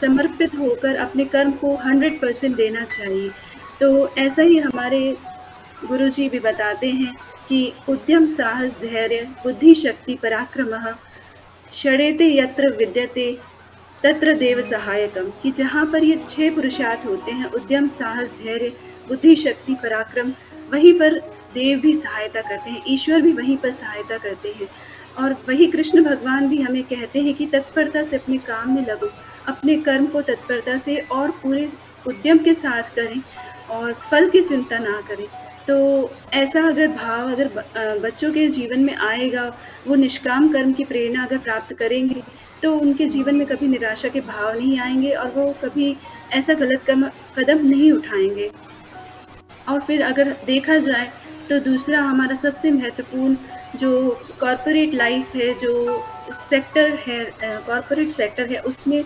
समर्पित होकर अपने कर्म को 100% देना चाहिए। तो ऐसा ही हमारे गुरुजी भी बताते हैं कि उद्यम साहस धैर्य बुद्धि शक्ति पराक्रमः षडेते यत्र विद्यते तत्र देव सहायकम, कि जहाँ पर ये 6 पुरुषार्थ होते हैं, उद्यम साहस धैर्य बुद्धि शक्ति पराक्रम, वहीं पर देव भी सहायता करते हैं, ईश्वर भी वहीं पर सहायता करते हैं। और वही कृष्ण भगवान भी हमें कहते हैं कि तत्परता से अपने काम में लगो, अपने कर्म को तत्परता से और पूरे उद्यम के साथ करें और फल की चिंता ना करें। तो ऐसा अगर भाव अगर बच्चों के जीवन में आएगा, वो निष्काम कर्म की प्रेरणा अगर प्राप्त करेंगे तो उनके जीवन में कभी निराशा के भाव नहीं आएंगे और वो कभी ऐसा गलत कदम नहीं उठाएंगे। और फिर अगर देखा जाए तो दूसरा हमारा सबसे महत्वपूर्ण जो कॉरपोरेट लाइफ है, जो सेक्टर है, कॉरपोरेट सेक्टर है, उसमें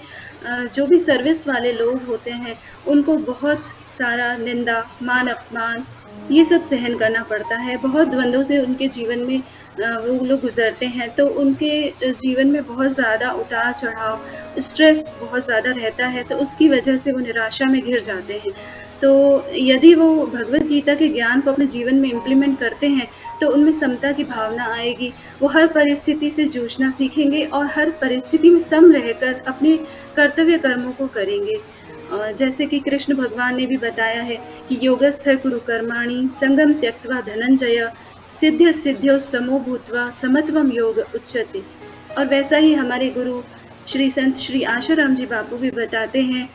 जो भी सर्विस वाले लोग होते हैं उनको बहुत सारा निंदा, मान अपमान ये सब सहन करना पड़ता है। बहुत द्वंद्वों से उनके जीवन में वो लोग गुजरते हैं, तो उनके जीवन में बहुत ज़्यादा उतार चढ़ाव, स्ट्रेस बहुत ज़्यादा रहता है, तो उसकी वजह से वो निराशा में घिर जाते हैं। तो यदि वो भगवद गीता के ज्ञान को अपने जीवन में इम्प्लीमेंट करते हैं तो उनमें समता की भावना आएगी। वो हर परिस्थिति से जूझना सीखेंगे और हर परिस्थिति में सम रहकर अपने कर्तव्य कर्मों को करेंगे। जैसे कि कृष्ण भगवान ने भी बताया है कि योगस्थ कुरु कर्माणि संगम त्यक्त्वा धनंजय सिद्ध्य सिद्ध्यो समो भूत्वा समत्वम योग उच्यते। और वैसा ही हमारे गुरु श्री संत श्री आशाराम जी बापू भी बताते हैं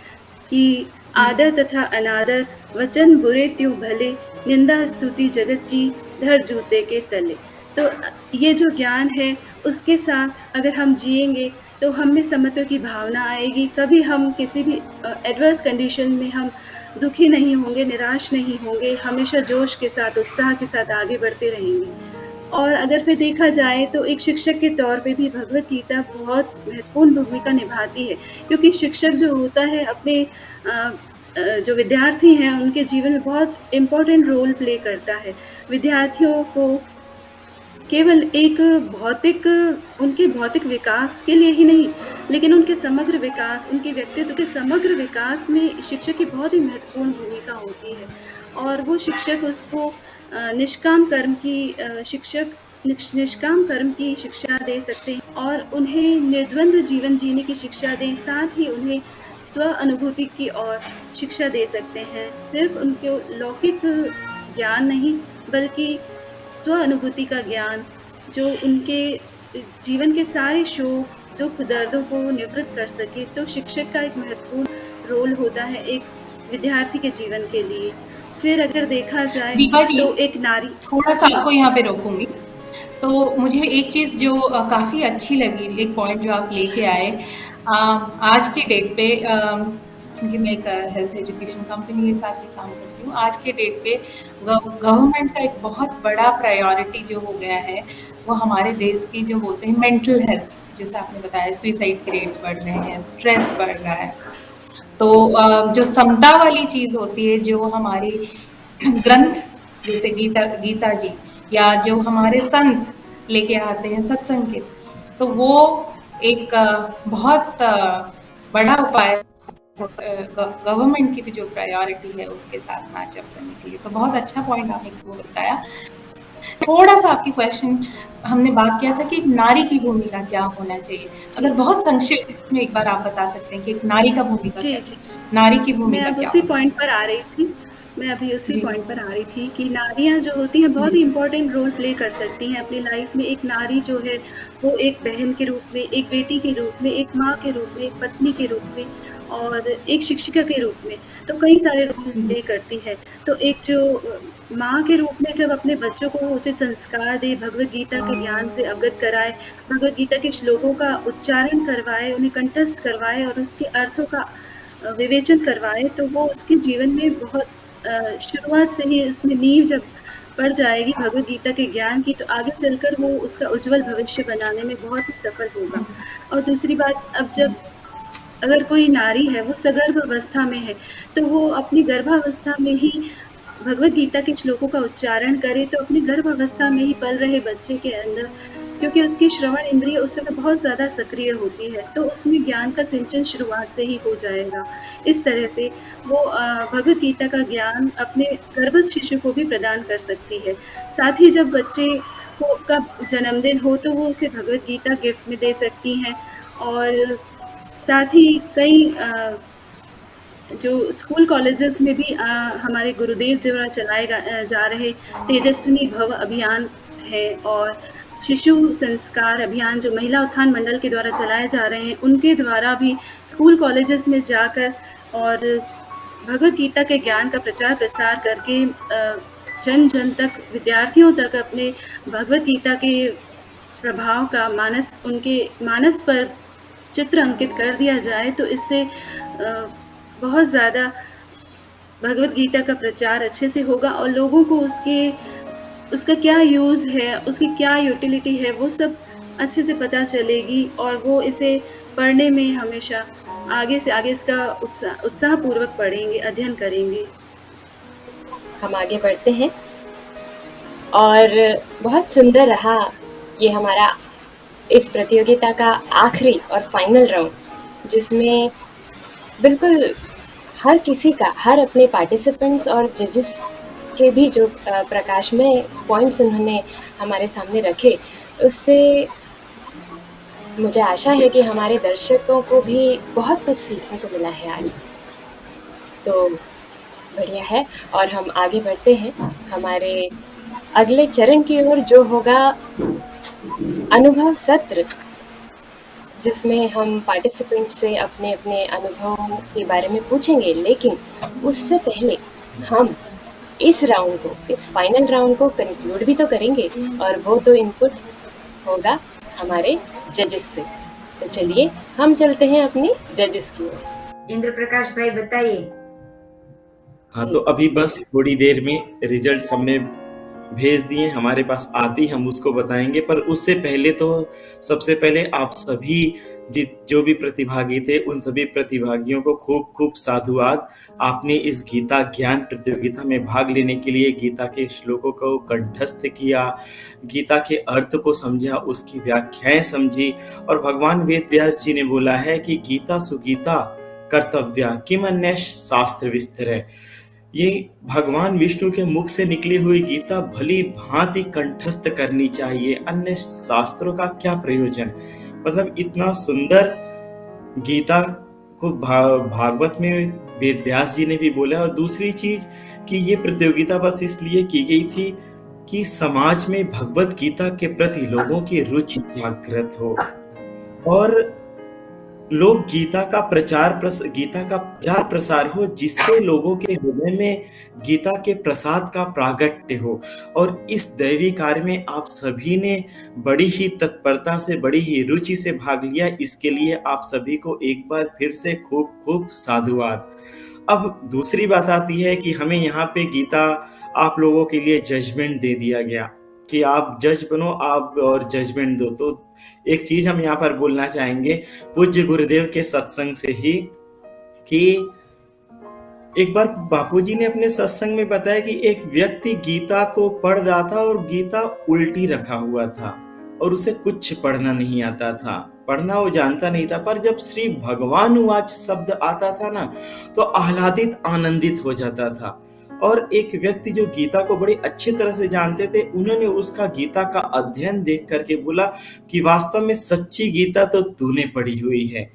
कि आदर तथा अनादर वचन बुरे त्यों भले निंदा स्तुति जगत की धर जूते के तले। तो ये जो ज्ञान है उसके साथ अगर हम जिएंगे तो हम में समत्व की भावना आएगी। कभी हम किसी भी एडवर्स कंडीशन में हम दुखी नहीं होंगे, निराश नहीं होंगे, हमेशा जोश के साथ, उत्साह के साथ आगे बढ़ते रहेंगे। और अगर फिर देखा जाए तो एक शिक्षक के तौर पे भी भगवद गीता बहुत महत्वपूर्ण भूमिका निभाती है, क्योंकि शिक्षक जो होता है अपने जो विद्यार्थी हैं उनके जीवन में बहुत इम्पोर्टेंट रोल प्ले करता है। विद्यार्थियों को केवल एक उनके भौतिक विकास के लिए ही नहीं, लेकिन उनके समग्र विकास, उनके व्यक्तित्व के समग्र विकास में शिक्षक की बहुत ही महत्वपूर्ण भूमिका होती है। और वो शिक्षक उसको निष्काम कर्म की शिक्षा दे सकते हैं और उन्हें निर्द्वंद्व जीवन जीने की शिक्षा दें, साथ ही उन्हें स्व अनुभूति की ओर शिक्षा दे सकते हैं। सिर्फ उनको लौकिक ज्ञान नहीं बल्कि स्व अनुभूति का ज्ञान जो उनके जीवन के सारे शोक दुख दर्दों को निवृत्त कर सके। तो शिक्षक का एक महत्वपूर्ण रोल होता है एक विद्यार्थी के जीवन के लिए। फिर अगर देखा जाए दीपा जी, तो एक नारी, थोड़ा सा आपको यहाँ पे रोकूंगी। तो मुझे एक चीज़ जो काफ़ी अच्छी लगी, एक पॉइंट जो आप लेके आए आज के डेट पे, क्योंकि मैं एक हेल्थ एजुकेशन कंपनी के साथ भी काम करती हूँ। आज के डेट पे गवर्नमेंट का एक बहुत बड़ा प्रायोरिटी जो हो गया है वो हमारे देश की जो बोलते हैं मेंटल हेल्थ, जैसे आपने बताया सुइसाइड के रेट्स बढ़ रहे हैं, स्ट्रेस बढ़ रहा है। तो जो समता वाली चीज़ होती है, जो हमारी ग्रंथ जैसे गीता जी या जो हमारे संत लेके आते हैं सत्संग के, तो वो एक बहुत बड़ा उपाय गवर्नमेंट की भी जो प्रायोरिटी है उसके साथ मैच अप करने के लिए। तो बहुत अच्छा पॉइंट आपने वो बताया। थोड़ा सा आपकी क्वेश्चन हमने बात किया था कि एक नारी की भूमिका क्या होना चाहिए, अगर बहुत संक्षिप्त में एक बार आप बता सकते हैं कि एक नारी का भूमिका जी क्या जी नारी की भूमिका मैं अब क्या उसी हो पॉइंट पर आ रही थी। मैं अभी उसी जी पॉइंट पर आ रही थी कि नारियां जो होती हैं बहुत ही इम्पोर्टेंट रोल प्ले कर सकती हैं अपनी लाइफ में। एक नारी जो है वो एक बहन के रूप में, एक बेटी के रूप में, एक माँ के रूप में, एक पत्नी के रूप में और एक शिक्षिका के रूप में, तो कई सारे रोल प्ले करती है। तो एक जो माँ के रूप में जब अपने बच्चों को उचित संस्कार दे, भगवद गीता के ज्ञान से अवगत कराए, भगवद गीता के श्लोकों का उच्चारण करवाए, उन्हें कंठस्थ करवाए और उसके अर्थों का विवेचन करवाए, तो वो उसके जीवन में बहुत शुरुआत से ही उसमें नींव जब पड़ जाएगी भगवद गीता के ज्ञान की, तो आगे चलकर वो उसका उज्जवल भविष्य बनाने में बहुत ही सफल होगा। और दूसरी बात, अब जब अगर कोई नारी है वो सगर्भ अवस्था में है तो वो अपनी गर्भावस्था में ही भगवद गीता के श्लोकों का उच्चारण करे, तो अपनी गर्भावस्था में ही पल रहे बच्चे के अंदर, क्योंकि उसकी श्रवण इंद्रिय उस समय बहुत ज़्यादा सक्रिय होती है, तो उसमें ज्ञान का सिंचन शुरुआत से ही हो जाएगा। इस तरह से वो भगवद गीता का ज्ञान अपने गर्भस्थ शिशु को भी प्रदान कर सकती है। साथ ही जब बच्चे को का जन्मदिन हो तो वो उसे भगवद गीता गिफ्ट में दे सकती हैं। और साथ ही कई जो स्कूल कॉलेजेस में भी हमारे गुरुदेव द्वारा चलाए जा रहे तेजस्विनी भव अभियान है और शिशु संस्कार अभियान जो महिला उत्थान मंडल के द्वारा चलाए जा रहे हैं, उनके द्वारा भी स्कूल कॉलेजेस में जाकर और भगवद गीता के ज्ञान का प्रचार प्रसार करके जन जन तक, विद्यार्थियों तक अपने भगवद गीता के प्रभाव का उनके मानस पर चित्र अंकित कर दिया जाए, तो इससे बहुत ज़्यादा भगवद गीता का प्रचार अच्छे से होगा और लोगों को उसके उसका क्या यूज़ है, उसकी क्या यूटिलिटी है, वो सब अच्छे से पता चलेगी और वो इसे पढ़ने में हमेशा आगे से आगे इसका उत्साहपूर्वक पढ़ेंगे, अध्ययन करेंगे। हम आगे बढ़ते हैं और बहुत सुंदर रहा ये हमारा इस प्रतियोगिता का आखिरी और फाइनल राउंड, जिसमें बिल्कुल हर किसी का, हर अपने पार्टिसिपेंट्स और जजेस के भी जो प्रकाश में पॉइंट्स उन्होंने हमारे सामने रखे, उससे मुझे आशा है कि हमारे दर्शकों को भी बहुत कुछ सीखने को मिला है आज। तो बढ़िया है और हम आगे बढ़ते हैं हमारे अगले चरण की ओर, जो होगा अनुभव सत्र, जिसमें हम पार्टिसिपेंट से अपने अपने अनुभवों के बारे में पूछेंगे। लेकिन उससे पहले हम इस राउंड को, इस फाइनल राउंड को कंक्लूड भी तो करेंगे और वो तो इनपुट होगा हमारे जजेस से। तो चलिए हम चलते हैं अपनी जजेस की ओर। इंद्र प्रकाश भाई बताइए। हाँ, तो अभी बस थोड़ी देर में रिजल्ट हमने भेज दिए, हमारे पास आते ही हम उसको बताएंगे। पर उससे पहले तो सबसे पहले आप सभी जो भी प्रतिभागी थे, उन सभी प्रतिभागियों को खूब खूब साधुवाद। आपने इस गीता ज्ञान प्रतियोगिता में भाग लेने के लिए गीता के श्लोकों को कंठस्थ किया, गीता के अर्थ को समझा, उसकी व्याख्याएं समझी। और भगवान वेद व्यास जी ने बोला है कि गीता सुगीता कर्तव्या किम अन्य शास्त्र विस्तरे। ये भगवान विष्णु के मुख से निकली हुई गीता भली भांति कंठस्थ करनी चाहिए, अन्य शास्त्रों का क्या प्रयोजन। मतलब इतना सुंदर गीता को भागवत में वेद व्यास जी ने भी बोला। और दूसरी चीज कि ये प्रतियोगिता बस इसलिए की गई थी कि समाज में भगवत गीता के प्रति लोगों की रुचि जागृत हो और लोग गीता का प्रचार प्रसार हो, जिससे लोगों के हृदय में गीता के प्रसाद का प्रागट्य हो। और इस दैवी कार्य में आप सभी ने बड़ी ही तत्परता से, बड़ी ही रुचि से भाग लिया। इसके लिए आप सभी को एक बार फिर से खूब खूब साधुवाद। अब दूसरी बात आती है कि हमें यहाँ पे गीता आप लोगों के लिए जजमेंट दे दिया गया कि आप जज बनो, आप और जजमेंट दो। तो एक चीज हम यहाँ पर बोलना चाहेंगे पूज्य गुरुदेव के सत्संग से ही, कि एक बार बापूजी ने अपने सत्संग में बताया कि एक व्यक्ति गीता को पढ़ रहा था और गीता उल्टी रखा हुआ था और उसे कुछ पढ़ना नहीं आता था, पढ़ना वो जानता नहीं था। पर जब श्री भगवान उवाच शब्द आता था ना, तो आह्लादित आनंदित हो जाता था। और एक व्यक्ति जो गीता को बड़ी अच्छी तरह से जानते थे, उन्होंने उसका गीता का अध्ययन देख करके बोला कि वास्तव में सच्ची गीता तो तूने पढ़ी हुई है,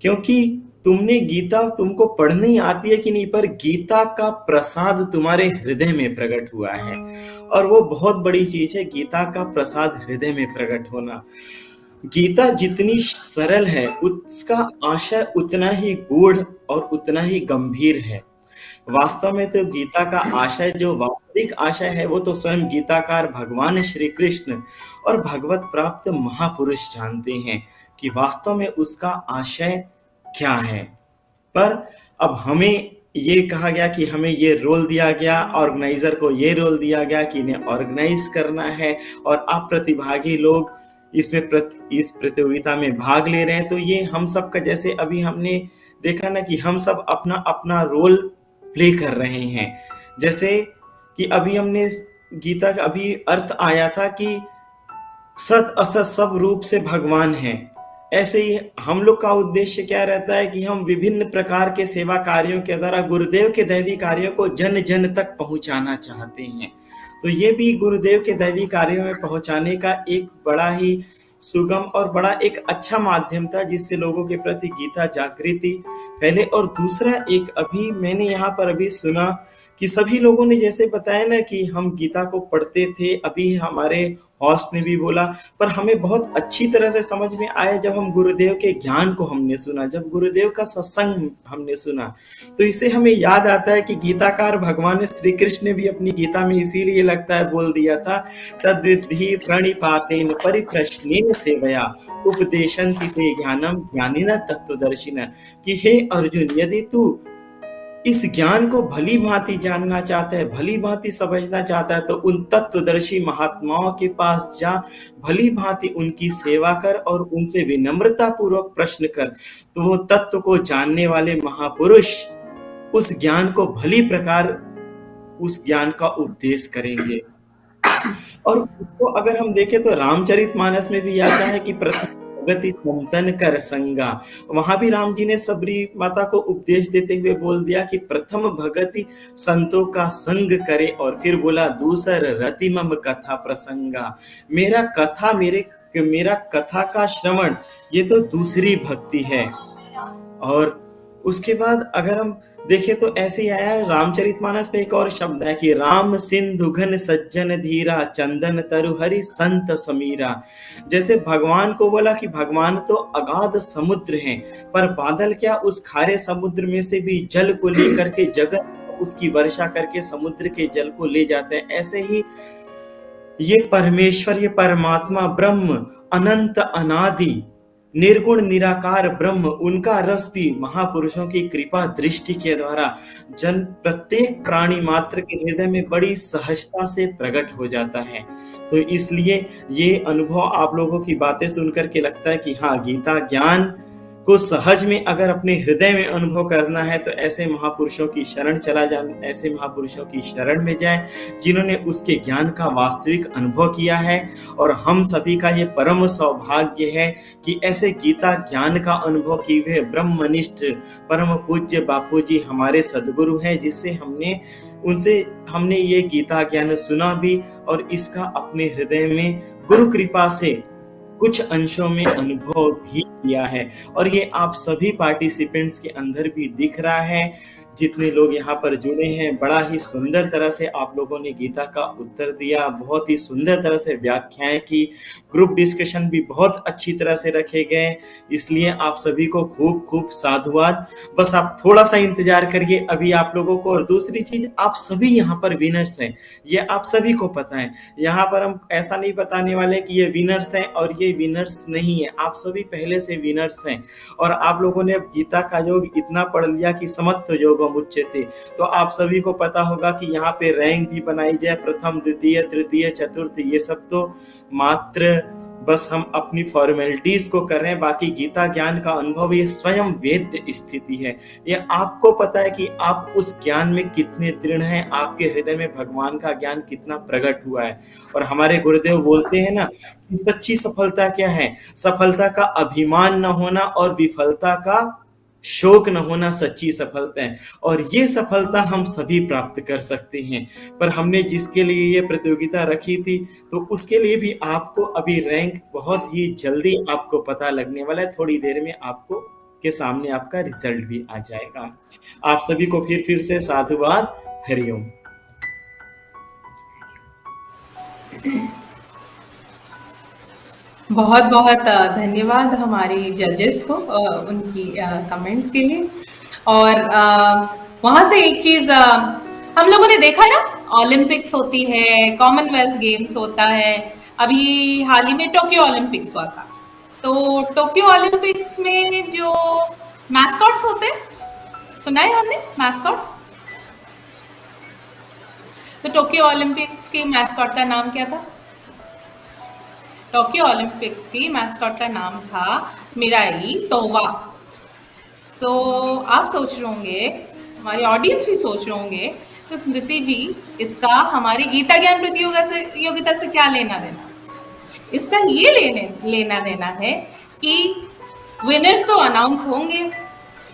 क्योंकि तुमने गीता, तुमको पढ़नी आती है कि नहीं, पर गीता का प्रसाद तुम्हारे हृदय में प्रकट हुआ है। और वो बहुत बड़ी चीज है, गीता का प्रसाद हृदय में प्रकट होना। गीता जितनी सरल है, उसका आशय उतना ही गूढ़ और उतना ही गंभीर है। वास्तव में तो गीता का आशय, जो वास्तविक आशय है, वो तो स्वयं गीताकार भगवान श्री कृष्ण और भगवत प्राप्त महापुरुष जानते हैं कि वास्तव में उसका आशय क्या है। पर अब हमें ये कहा गया कि हमें ये रोल दिया गया, ऑर्गेनाइजर को ये रोल दिया गया कि इन्हें ऑर्गेनाइज करना है और आप प्रतिभागी लोग इसमें इस प्रतियोगिता में भाग ले रहे हैं। तो ये हम सब का, जैसे अभी हमने देखा ना कि हम सब अपना अपना रोल प्ले कर रहे हैं। जैसे कि अभी हमने गीता का अभी अर्थ आया था कि सत असत सब रूप से भगवान है। ऐसे ही हम लोग का उद्देश्य क्या रहता है कि हम विभिन्न प्रकार के सेवा कार्यों के द्वारा गुरुदेव के दैवी कार्यों को जन जन तक पहुंचाना चाहते हैं। तो ये भी गुरुदेव के दैवी कार्यों में पहुंचाने का एक बड़ा ही सुगम और बड़ा एक अच्छा माध्यम था, जिससे लोगों के प्रति गीता जागृति फैले। और दूसरा एक अभी मैंने यहाँ पर अभी सुना कि सभी लोगों ने जैसे बताया ना कि हम गीता को पढ़ते थे, अभी हमारे हॉस्ट ने भी बोला, पर हमें बहुत अच्छी तरह से समझ में आया जब हम गुरुदेव के ज्ञान को हमने सुना, जब गुरुदेव का सत्संग हमने सुना। तो इससे हमें याद आता है कि गीताकार भगवान श्री कृष्ण ने भी अपनी गीता में इसीलिए लगता है बोल दिया था, तद्विद्धि प्रणिपातेन परिप्रश्नेन सेवया उपदेशन्ति ते ज्ञानम ज्ञानिनः तत्त्वदर्शिनः, कि हे अर्जुन, यदि तू इस ज्ञान को भली भांति जानना चाहता है, भली भांति समझना चाहता है, तो उन तत्वदर्शी महात्माओं के पास जा, भली भांति उनकी सेवा कर और उनसे विनम्रता पूर्वक प्रश्न कर। तो वो तत्व को जानने वाले महापुरुष उस ज्ञान को भली प्रकार उस ज्ञान का उपदेश करेंगे। और उसको अगर हम देखें तो रामचरितमानस में भी आता है कि प्रथम भगति संतन कर संगा। वहां भी राम जी ने सबरी माता को उपदेश देते हुए बोल दिया कि प्रथम भगति संतों का संग करे, और फिर बोला दूसर रति मम कथा प्रसंगा। मेरा कथा का श्रवण ये तो दूसरी भक्ति है। और उसके बाद अगर हम देखें तो ऐसे ही आया है रामचरितमानस में एक और शब्द है कि राम सिंधु घन सज्जन धीरा चंदन तरु हरि संत समीरा। जैसे भगवान को बोला कि भगवान तो अगाध समुद्र हैं, पर बादल क्या उस खारे समुद्र में से भी जल को लेकर के जगत उसकी वर्षा करके समुद्र के जल को ले जाते हैं। ऐसे ही ये परमेश्वर, ये परमात्मा ब्रह्म अनंत अनादि निर्गुण निराकार ब्रह्म, उनका रस भी महापुरुषों की कृपा दृष्टि के द्वारा प्रत्येक प्राणी मात्र के हृदय में बड़ी सहजता से प्रकट हो जाता है। तो इसलिए ये अनुभव आप लोगों की बातें सुनकर के लगता है कि हाँ, गीता ज्ञान को सहज में अगर अपने हृदय में अनुभव करना है तो ऐसे महापुरुषों की शरण चला जाए, ऐसे महापुरुषों की शरण में जाए जिन्होंने उसके ज्ञान का वास्तविक अनुभव किया है। और हम सभी का ये परम सौभाग्य है कि ऐसे गीता ज्ञान का अनुभव किए हुए ब्रह्मनिष्ठ परम पूज्य बापू जी हमारे सद्गुरु हैं, जिससे हमने ये गीता ज्ञान सुना भी और इसका अपने हृदय में गुरु कृपा से कुछ अंशों में अनुभव भी किया है। और ये आप सभी पार्टिसिपेंट्स के अंदर भी दिख रहा है। जितने लोग यहाँ पर जुड़े हैं, बड़ा ही सुंदर तरह से आप लोगों ने गीता का उत्तर दिया, बहुत ही सुंदर तरह से व्याख्याएं की, ग्रुप डिस्कशन भी बहुत अच्छी तरह से रखे गए। इसलिए आप सभी को खूब खूब साधुवाद। बस आप थोड़ा सा इंतजार करिए अभी आप लोगों को। और दूसरी चीज, आप सभी यहाँ पर विनर्स हैं, ये आप सभी को पता है। यहाँ पर हम ऐसा नहीं बताने वाले कि ये विनर्स हैं और ये विनर्स नहीं है, आप सभी पहले से विनर्स हैं। और आप लोगों ने अब गीता का योग इतना पढ़ लिया कि समत्व योग मुच्यते, तो आप सभी को पता होगा कि यहाँ पे रैंक भी बनाई जाए, प्रथम द्वितीय तृतीय चतुर्थ, ये सब तो मात्र बस हम अपनी फॉर्मेलिटीज को कर रहे हैं। बाकी गीता ज्ञान का अनुभव ये स्वयं वेद्य स्थिति है। ये आपको पता है कि आप उस ज्ञान में कितने दृढ़ हैं, आपके हृदय में भगवान का ज्ञान कितना प्रकट हुआ है। और हमारे गुरुदेव बोलते हैं ना कि सच्ची सफलता क्या है? सफलता का अभिमान न होना और विफलता का शोक न होना सच्ची सफलता है। और ये सफलता हम सभी प्राप्त कर सकते हैं। पर हमने जिसके लिए ये प्रतियोगिता रखी थी, तो उसके लिए भी आपको अभी रैंक बहुत ही जल्दी आपको पता लगने वाला है। थोड़ी देर में आपको के सामने आपका रिजल्ट भी आ जाएगा। आप सभी को फिर से साधुवाद। हरिओम। बहुत बहुत धन्यवाद हमारे जजेस को उनकी कमेंट के लिए। और वहाँ से एक चीज़ हम लोगों ने देखा ना, ओलंपिक्स होती है, कॉमनवेल्थ गेम्स होता है, अभी हाल ही में टोक्यो ओलंपिक्स हुआ था। तो टोक्यो ओलंपिक्स में जो मैस्कॉट्स होते हैं, सुना है हमने मैस्कॉट्स? तो टोक्यो ओलंपिक्स की मैस्कॉट का नाम क्या था? टोक्यो ओलंपिक्स की मैस्कॉट का नाम था मिराई तोवा। तो आप सोच रहे होंगे, हमारे ऑडियंस भी सोच रहे होंगे, तो स्मृति जी इसका हमारी गीता ज्ञान प्रतियोगिता से क्या लेना देना? इसका ये लेना देना है कि विनर्स तो अनाउंस होंगे,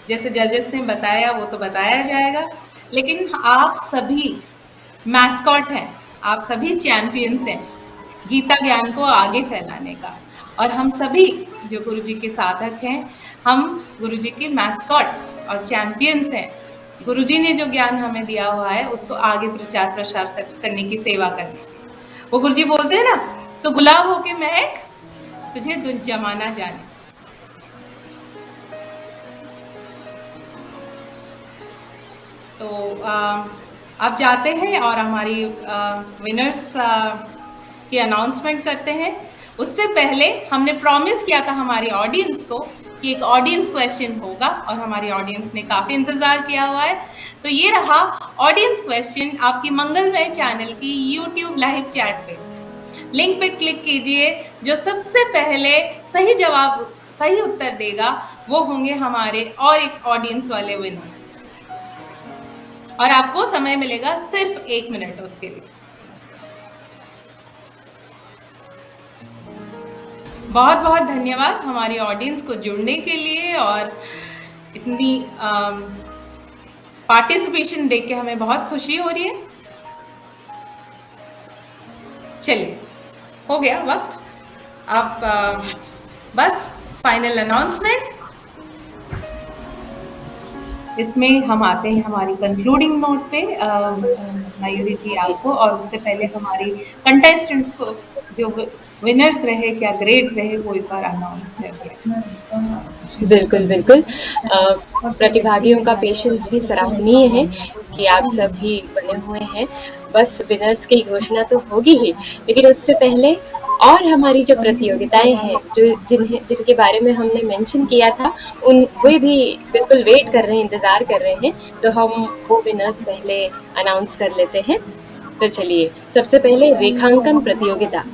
जैसे जजेस ने बताया वो तो बताया जाएगा, लेकिन आप सभी मैस्कॉट हैं, आप सभी चैंपियंस हैं गीता ज्ञान को आगे फैलाने का। और हम सभी जो गुरुजी के साधक हैं, हम गुरुजी के मैस्कॉट्स और चैंपियंस हैं। गुरुजी ने जो ज्ञान हमें दिया हुआ है उसको आगे प्रचार प्रसार करने की सेवा करने की। वो गुरुजी बोलते हैं ना, तो गुलाब होके महक तुझे जमाना जाने। तो आप जाते हैं और हमारी विनर्स की अनाउंसमेंट करते हैं। उससे पहले हमने प्रॉमिस किया था हमारी ऑडियंस को कि एक ऑडियंस क्वेश्चन होगा और हमारी ऑडियंस ने काफ़ी इंतज़ार किया हुआ है। तो ये रहा ऑडियंस क्वेश्चन आपकी मंगलमय चैनल की यूट्यूब लाइव चैट पे। लिंक पे क्लिक कीजिए। जो सबसे पहले सही उत्तर देगा वो होंगे हमारे और एक ऑडियंस वाले विनर, और आपको समय मिलेगा सिर्फ 1 मिनट उसके लिए। बहुत बहुत धन्यवाद हमारी ऑडियंस को जुड़ने के लिए, और इतनी पार्टिसिपेशन देख के हमें बहुत खुशी हो रही है। चलिए, हो गया वक्त। आप बस फाइनल अनाउंसमेंट, इसमें हम आते हैं हमारी कंक्लूडिंग नोट पे। मयूरी जी आपको, और उससे पहले हमारी कंटेस्टेंट्स को जो विनर्स रहे, क्या ग्रेड्स रहे, वो एक बार अनाउंस कर दिया। बिल्कुल बिल्कुल। प्रतिभागियों का पेशेंस भी सराहनीय है कि आप सब भी बने हुए हैं। बस विनर्स की घोषणा तो होगी ही, लेकिन उससे पहले और हमारी जो प्रतियोगिताएं हैं, जो जिनके बारे में हमने मेंशन किया था, वे भी बिल्कुल वेट कर रहे हैं, इंतजार कर रहे हैं। तो हम वो विनर्स पहले अनाउंस कर लेते हैं। तो चलिए, सबसे पहले रेखांकन प्रतियोगिता।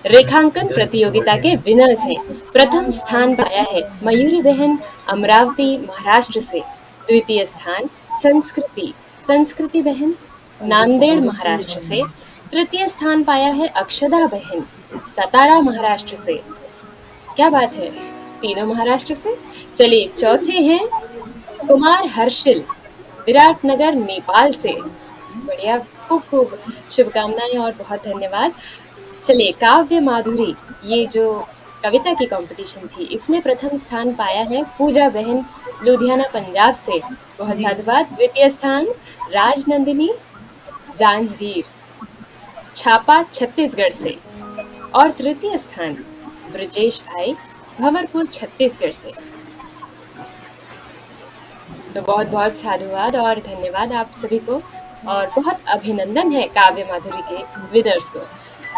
रेखांकन प्रतियोगिता के विनर्स हैं। प्रथम स्थान पाया है मयूरी बहन अमरावती महाराष्ट्र से। द्वितीय स्थान संस्कृति बहन नांदेड़ महाराष्ट्र से। तृतीय स्थान पाया है अक्षदा बहन सतारा महाराष्ट्र से। क्या बात है, तीनों महाराष्ट्र से। चलिए, चौथे हैं कुमार हर्षिल विराटनगर नेपाल से। बढ़िया, खूब खूब शुभकामनाएं और बहुत धन्यवाद। चलिए, काव्य माधुरी, ये जो कविता की कंपटीशन थी, इसमें प्रथम स्थान पाया है पूजा बहन लुधियाना पंजाब से। बहुत साधुवाद। द्वितीय स्थान राजनंदिनी जांजगीर छापा छत्तीसगढ़ से, और तृतीय स्थान ब्रजेश भाई भंवरपुर छत्तीसगढ़ से। तो बहुत बहुत साधुवाद और धन्यवाद आप सभी को, और बहुत अभिनंदन है काव्य माधुरी के विनर्स को।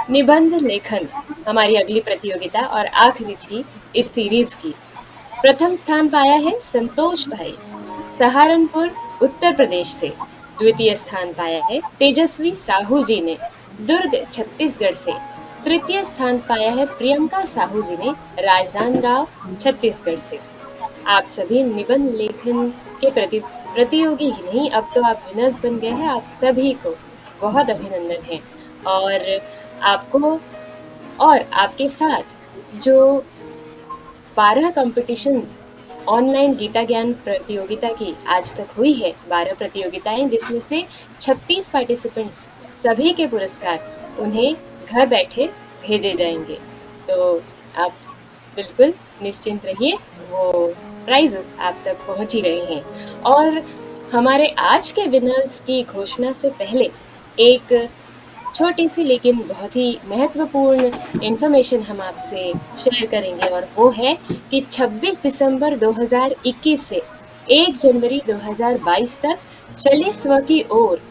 निबंध लेखन हमारी अगली प्रतियोगिता और आखिरी थी इस सीरीज की। प्रथम स्थान पाया है संतोष भाई सहारनपुर उत्तर प्रदेश से। द्वितीय स्थान पाया है तेजस्वी साहू जी ने दुर्ग छत्तीसगढ़ से। तृतीय स्थान पाया है प्रियंका साहू जी ने राजनांदगांव छत्तीसगढ़ से। आप सभी निबंध लेखन के प्रतियोगी ही नहीं, अब तो आप विनर्स बन गए हैं। आप सभी को बहुत अभिनंदन है, और आपको और आपके साथ जो 12 कॉम्पिटिशन्स ऑनलाइन गीता ज्ञान प्रतियोगिता की आज तक हुई है, 12 प्रतियोगिताएं, जिसमें से 36 पार्टिसिपेंट्स, सभी के पुरस्कार उन्हें घर बैठे भेजे जाएंगे। तो आप बिल्कुल निश्चिंत रहिए, वो प्राइजेस आप तक पहुंच ही रहे हैं। और हमारे आज के विनर्स की घोषणा से पहले एक छोटी सी लेकिन बहुत ही महत्वपूर्ण इन्फॉर्मेशन हम आपसे शेयर करेंगे, और वो है कि 26 दिसंबर 2021 से 1 जनवरी 2022 तक चले स्व की ओर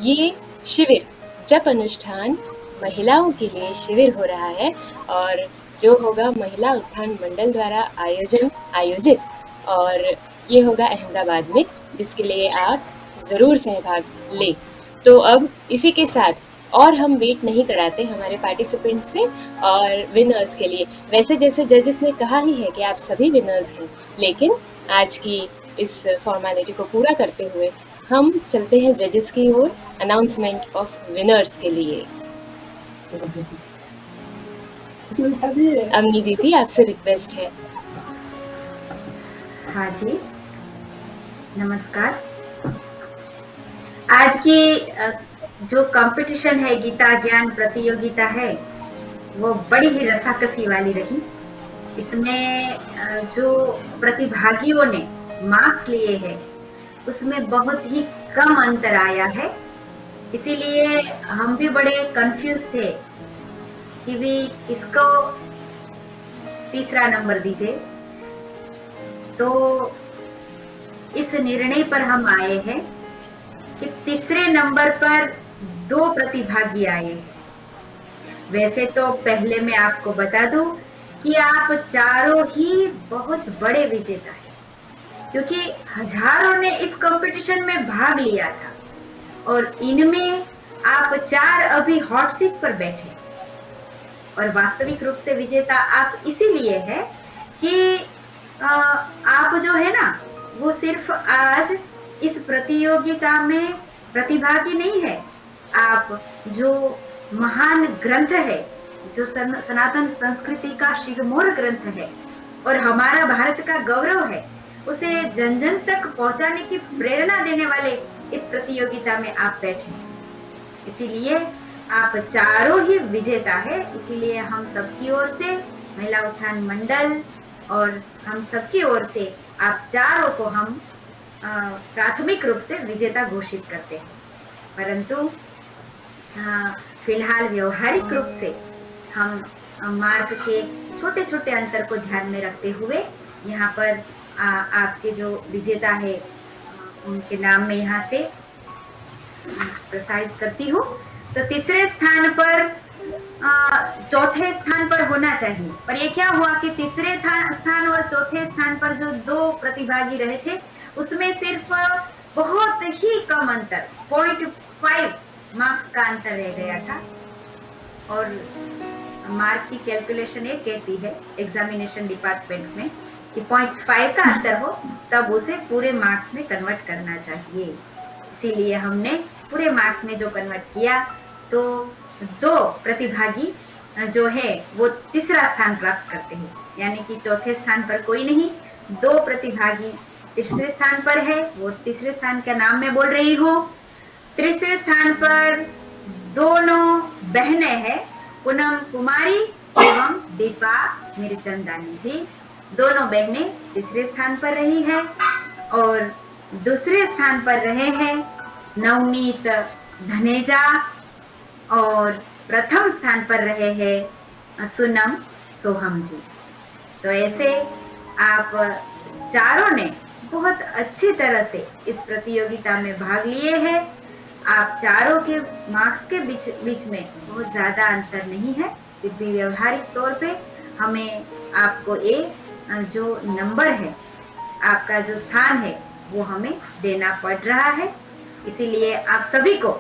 ये शिविर, जप अनुष्ठान महिलाओं के लिए शिविर हो रहा है, और जो होगा महिला उत्थान मंडल द्वारा आयोजित, और ये होगा अहमदाबाद में, जिसके लिए आप जरूर सहभाग लें। तो अब इसी के साथ और हम वेट नहीं कराते हमारे पार्टिसिपेंट्स से और विनर्स के लिए। वैसे जैसे जजेस ने कहा ही है कि आप सभी विनर्स हैं, लेकिन आज की इस फॉर्मेलिटी को पूरा करते हुए हम चलते हैं जजेस की ओर अनाउंसमेंट ऑफ विनर्स के लिए। अम्नी दीदी, आपसे रिक्वेस्ट है। हाँ जी, नमस्कार। आज की जो कंपटीशन है, गीता ज्ञान प्रतियोगिता है, वो बड़ी ही रसाकसी वाली रही। इसमें जो प्रतिभागियों ने मार्क्स लिए हैं उसमें बहुत ही कम अंतर आया है, इसीलिए हम भी बड़े कंफ्यूज थे कि भी किसको तीसरा नंबर दीजिए। तो इस निर्णय पर हम आए हैं कि तीसरे नंबर पर 2 प्रतिभागी आए हैं। वैसे तो पहले मैं आपको बता दूं कि आप चारों ही बहुत बड़े विजेता हैं, क्योंकि हजारों ने इस कंपटीशन में भाग लिया था और इनमें आप 4 अभी हॉट सीट पर बैठे, और वास्तविक रूप से विजेता आप इसीलिए है कि आप जो है ना, वो सिर्फ आज इस प्रतियोगिता में प्रतिभागी नहीं है, आप जो महान ग्रंथ है, जो सनातन संस्कृति का शिवमोर ग्रंथ है और हमारा भारत का गौरव है, उसे जन जन तक पहुंचाने की प्रेरणा देने वाले इस प्रतियोगिता में आप बैठे। इसीलिए आप चारों ही विजेता है। इसीलिए हम सबकी ओर से, महिला उत्थान मंडल और हम सबकी ओर से आप चारों को हम प्राथमिक रूप से विजेता घोषित करते हैं। परंतु फिलहाल व्यवहारिक रूप से हम मार्क के छोटे छोटे अंतर को ध्यान में रखते हुए यहाँ पर आपके जो विजेता है उनके नाम में यहाँ से प्रसारित करती हूँ। तो तीसरे स्थान पर चौथे स्थान पर होना चाहिए, पर ये क्या हुआ कि तीसरे स्थान और चौथे स्थान पर जो 2 प्रतिभागी रहे थे उसमें सिर्फ बहुत ही कम अंतर 0.5 मार्क्स का अंतर रह गया था। और मार्क की कैलकुलेशन ये कहती है एग्जामिनेशन डिपार्टमेंट में कि 0.5 का अंतर हो तब उसे पूरे मार्क्स में कन्वर्ट करना चाहिए। इसीलिए हमने पूरे मार्क्स में जो कन्वर्ट किया, तो 2 प्रतिभागी जो है वो तीसरा स्थान प्राप्त करते हैं, यानी कि चौथे स्थान पर कोई नहीं, 2 प्रतिभागी तीसरे स्थान पर है। वो तीसरे स्थान का नाम मैं बोल रही हूँ। तीसरे स्थान पर दोनों बहनें हैं, पूनम कुमारी एवं दीपा मिर्चंदानी जी, दोनों बहनें तीसरे स्थान पर रही है। और दूसरे स्थान पर रहे हैं नवनीत धनेजा, और प्रथम स्थान पर रहे हैं सुनम सोहम जी। तो ऐसे आप चारों ने बहुत अच्छी तरह से इस प्रतियोगिता में भाग लिए हैं। आप चारों के मार्क्स के बीच में बहुत ज़्यादा अंतर नहीं है, फिर भी व्यवहारिक तौर पे हमें आपको जो नंबर है, आपका जो स्थान है, वो हमें देना पड़ रहा है। इसीलिए आप सभी को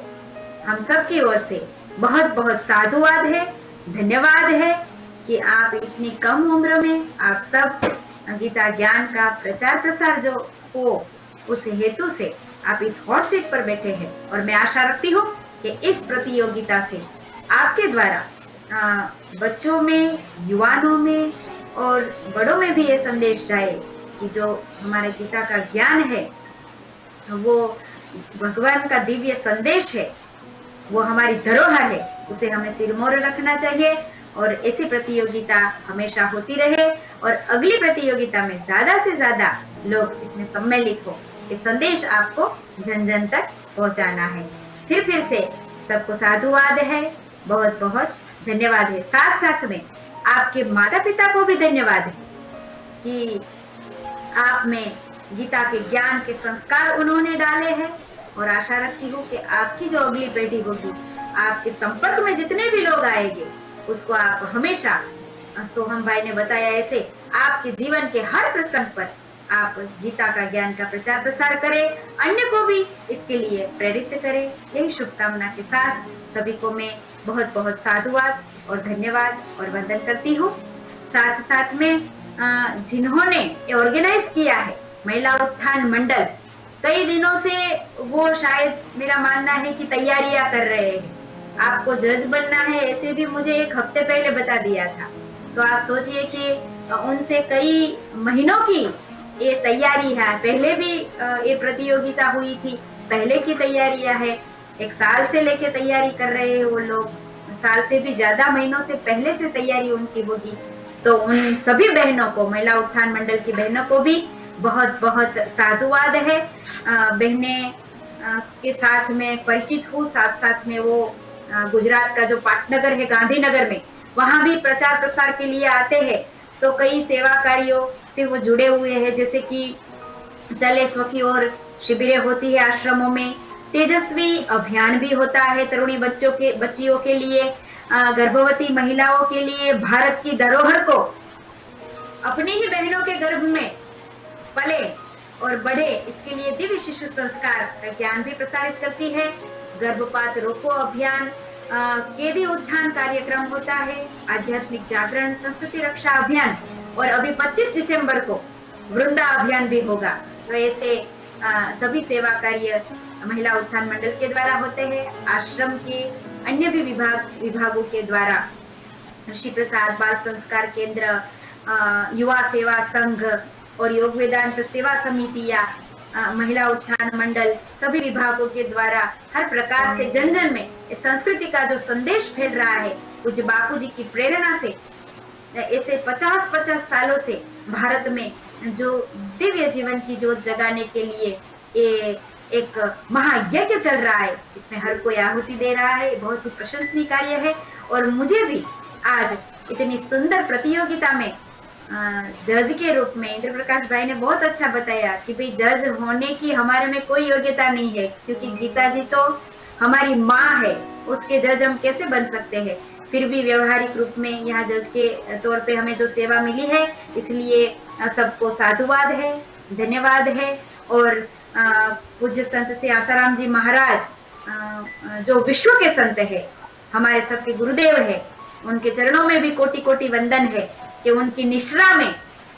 हम सब की ओर से बहुत बहुत साधुवाद है, धन्यवाद है कि आप इतनी कम उम्र में आप सब गीता ज्ञान का प्रचार प्रसार जो हो, उस हेतु से आप इस हॉट सीट पर बैठे हैं। और मैं आशा रखती हूँ कि इस प्रतियोगिता से आपके द्वारा बच्चों में, युवाओं में और बड़ों में भी ये संदेश जाए कि जो हमारे गीता का ज्ञान है, वो भगवान का दिव्य संदेश है, वो हमारी धरोहर है, उसे हमें सिरमौर रखना चाहिए। और ऐसी प्रतियोगिता हमेशा होती रहे और अगली प्रतियोगिता में ज्यादा से ज्यादा लोग इसमें सम्मिलित हो, ये संदेश आपको जन जन तक पहुंचाना है। फिर से सबको साधुवाद है, बहुत बहुत धन्यवाद है। साथ साथ में आपके माता पिता को भी धन्यवाद है कि आप में गीता के ज्ञान के संस्कार उन्होंने डाले हैं, और आशा रखती हूँ कि आपकी जो अगली पीढ़ी होगी, आपके संपर्क में जितने भी लोग आएंगे, उसको आप हमेशा, सोहम भाई ने बताया ऐसे, आपके जीवन के हर प्रसंग पर आप गीता का ज्ञान का प्रचार प्रसार करें, अन्य को भी इसके लिए प्रेरित करें। यही शुभकामना के साथ सभी को मैं बहुत बहुत साधुवाद और धन्यवाद और वंदन करती हूँ। साथ साथ में जिन्होंने ये ऑर्गेनाइज किया है महिला उत्थान मंडल, कई दिनों से वो शायद मेरा मानना है कि तैयारियां कर रहे हैं। आपको जज बनना है ऐसे भी मुझे एक हफ्ते पहले बता दिया था। तो आप सोचिए कि उनसे कई महीनों की ये तैयारी है। पहले भी ये प्रतियोगिता हुई थी, पहले की तैयारियां है, एक साल से लेके तैयारी कर रहे हैं वो लोग, साल से भी ज्यादा महीनों से पहले से तैयारी उनकी होगी। तो उन सभी बहनों को, महिला उत्थान मंडल की बहनों को भी बहुत बहुत साधुवाद है। बहनें के साथ में परिचित हूँ, साथ साथ में वो गुजरात का जो पाटनगर है गांधीनगर में, वहां भी प्रचार प्रसार के लिए आते हैं। तो कई सेवा कार्यों से वो जुड़े हुए हैं, जैसे कि चले स्व की ओर शिविरें होती है आश्रमों में, तेजस्वी अभियान भी होता है तरुणी बच्चियों के लिए, गर्भवती महिलाओं के लिए भारत की धरोहर को अपनी ही बहनों के गर्भ में पले और बढ़े, इसके लिए दिव्य शिशु संस्कार का ज्ञान भी प्रसारित करती है। गर्भपात रोको अभियान, केदी उत्थान कार्यक्रम होता है, आध्यात्मिक जागरण, संस्कृति रक्षा अभियान, और अभी 25 दिसंबर को वृंदा अभियान भी होगा। तो ऐसे सभी सेवा कार्य महिला उत्थान मंडल के द्वारा होते हैं। आश्रम के अन्य भी विभागों के द्वारा, ऋषि प्रसाद बाल संस्कार केंद्र, युवा सेवा संघ और योग वेदांत सेवा समितियां, महिला उत्थान मंडल, सभी विभागों के द्वारा हर प्रकार से जन जन में संस्कृति का जो संदेश फैल रहा है, पूज्य बापू जी की प्रेरणा से ऐसे 50-50 सालों से भारत में जो दिव्य जीवन की जोत जगाने के लिए ये एक महायज्ञ चल रहा है, इसमें हर कोई आहुति दे रहा है। बहुत ही प्रशंसनीय कार्य है। और मुझे भी आज इतनी सुंदर प्रतियोगिता में जज के रूप में, इंद्र प्रकाश भाई ने बहुत अच्छा बताया कि भाई जज होने की हमारे में कोई योग्यता नहीं है, क्योंकि गीता जी तो हमारी माँ है, उसके जज हम कैसे बन सकते हैं। फिर भी व्यवहारिक रूप में यहाँ जज के तौर पे हमें जो सेवा मिली है, इसलिए सबको साधुवाद है, धन्यवाद है। और पूज्य संत श्री आसाराम जी महाराज जो विश्व के संत है, हमारे सबके गुरुदेव है, उनके चरणों में भी कोटि कोटि वंदन है कि उनकी निश्रा में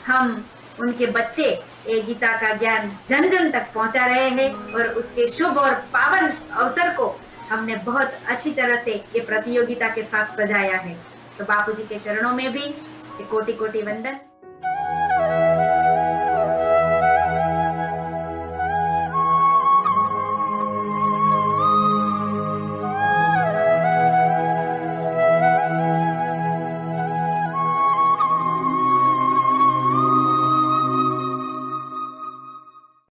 हम उनके बच्चे ये गीता का ज्ञान जन जन तक पहुंचा रहे हैं। और उसके शुभ और पावन अवसर को हमने बहुत अच्छी तरह से ये प्रतियोगिता के साथ सजाया है। तो बापू जी के चरणों में भी कोटि कोटि वंदन।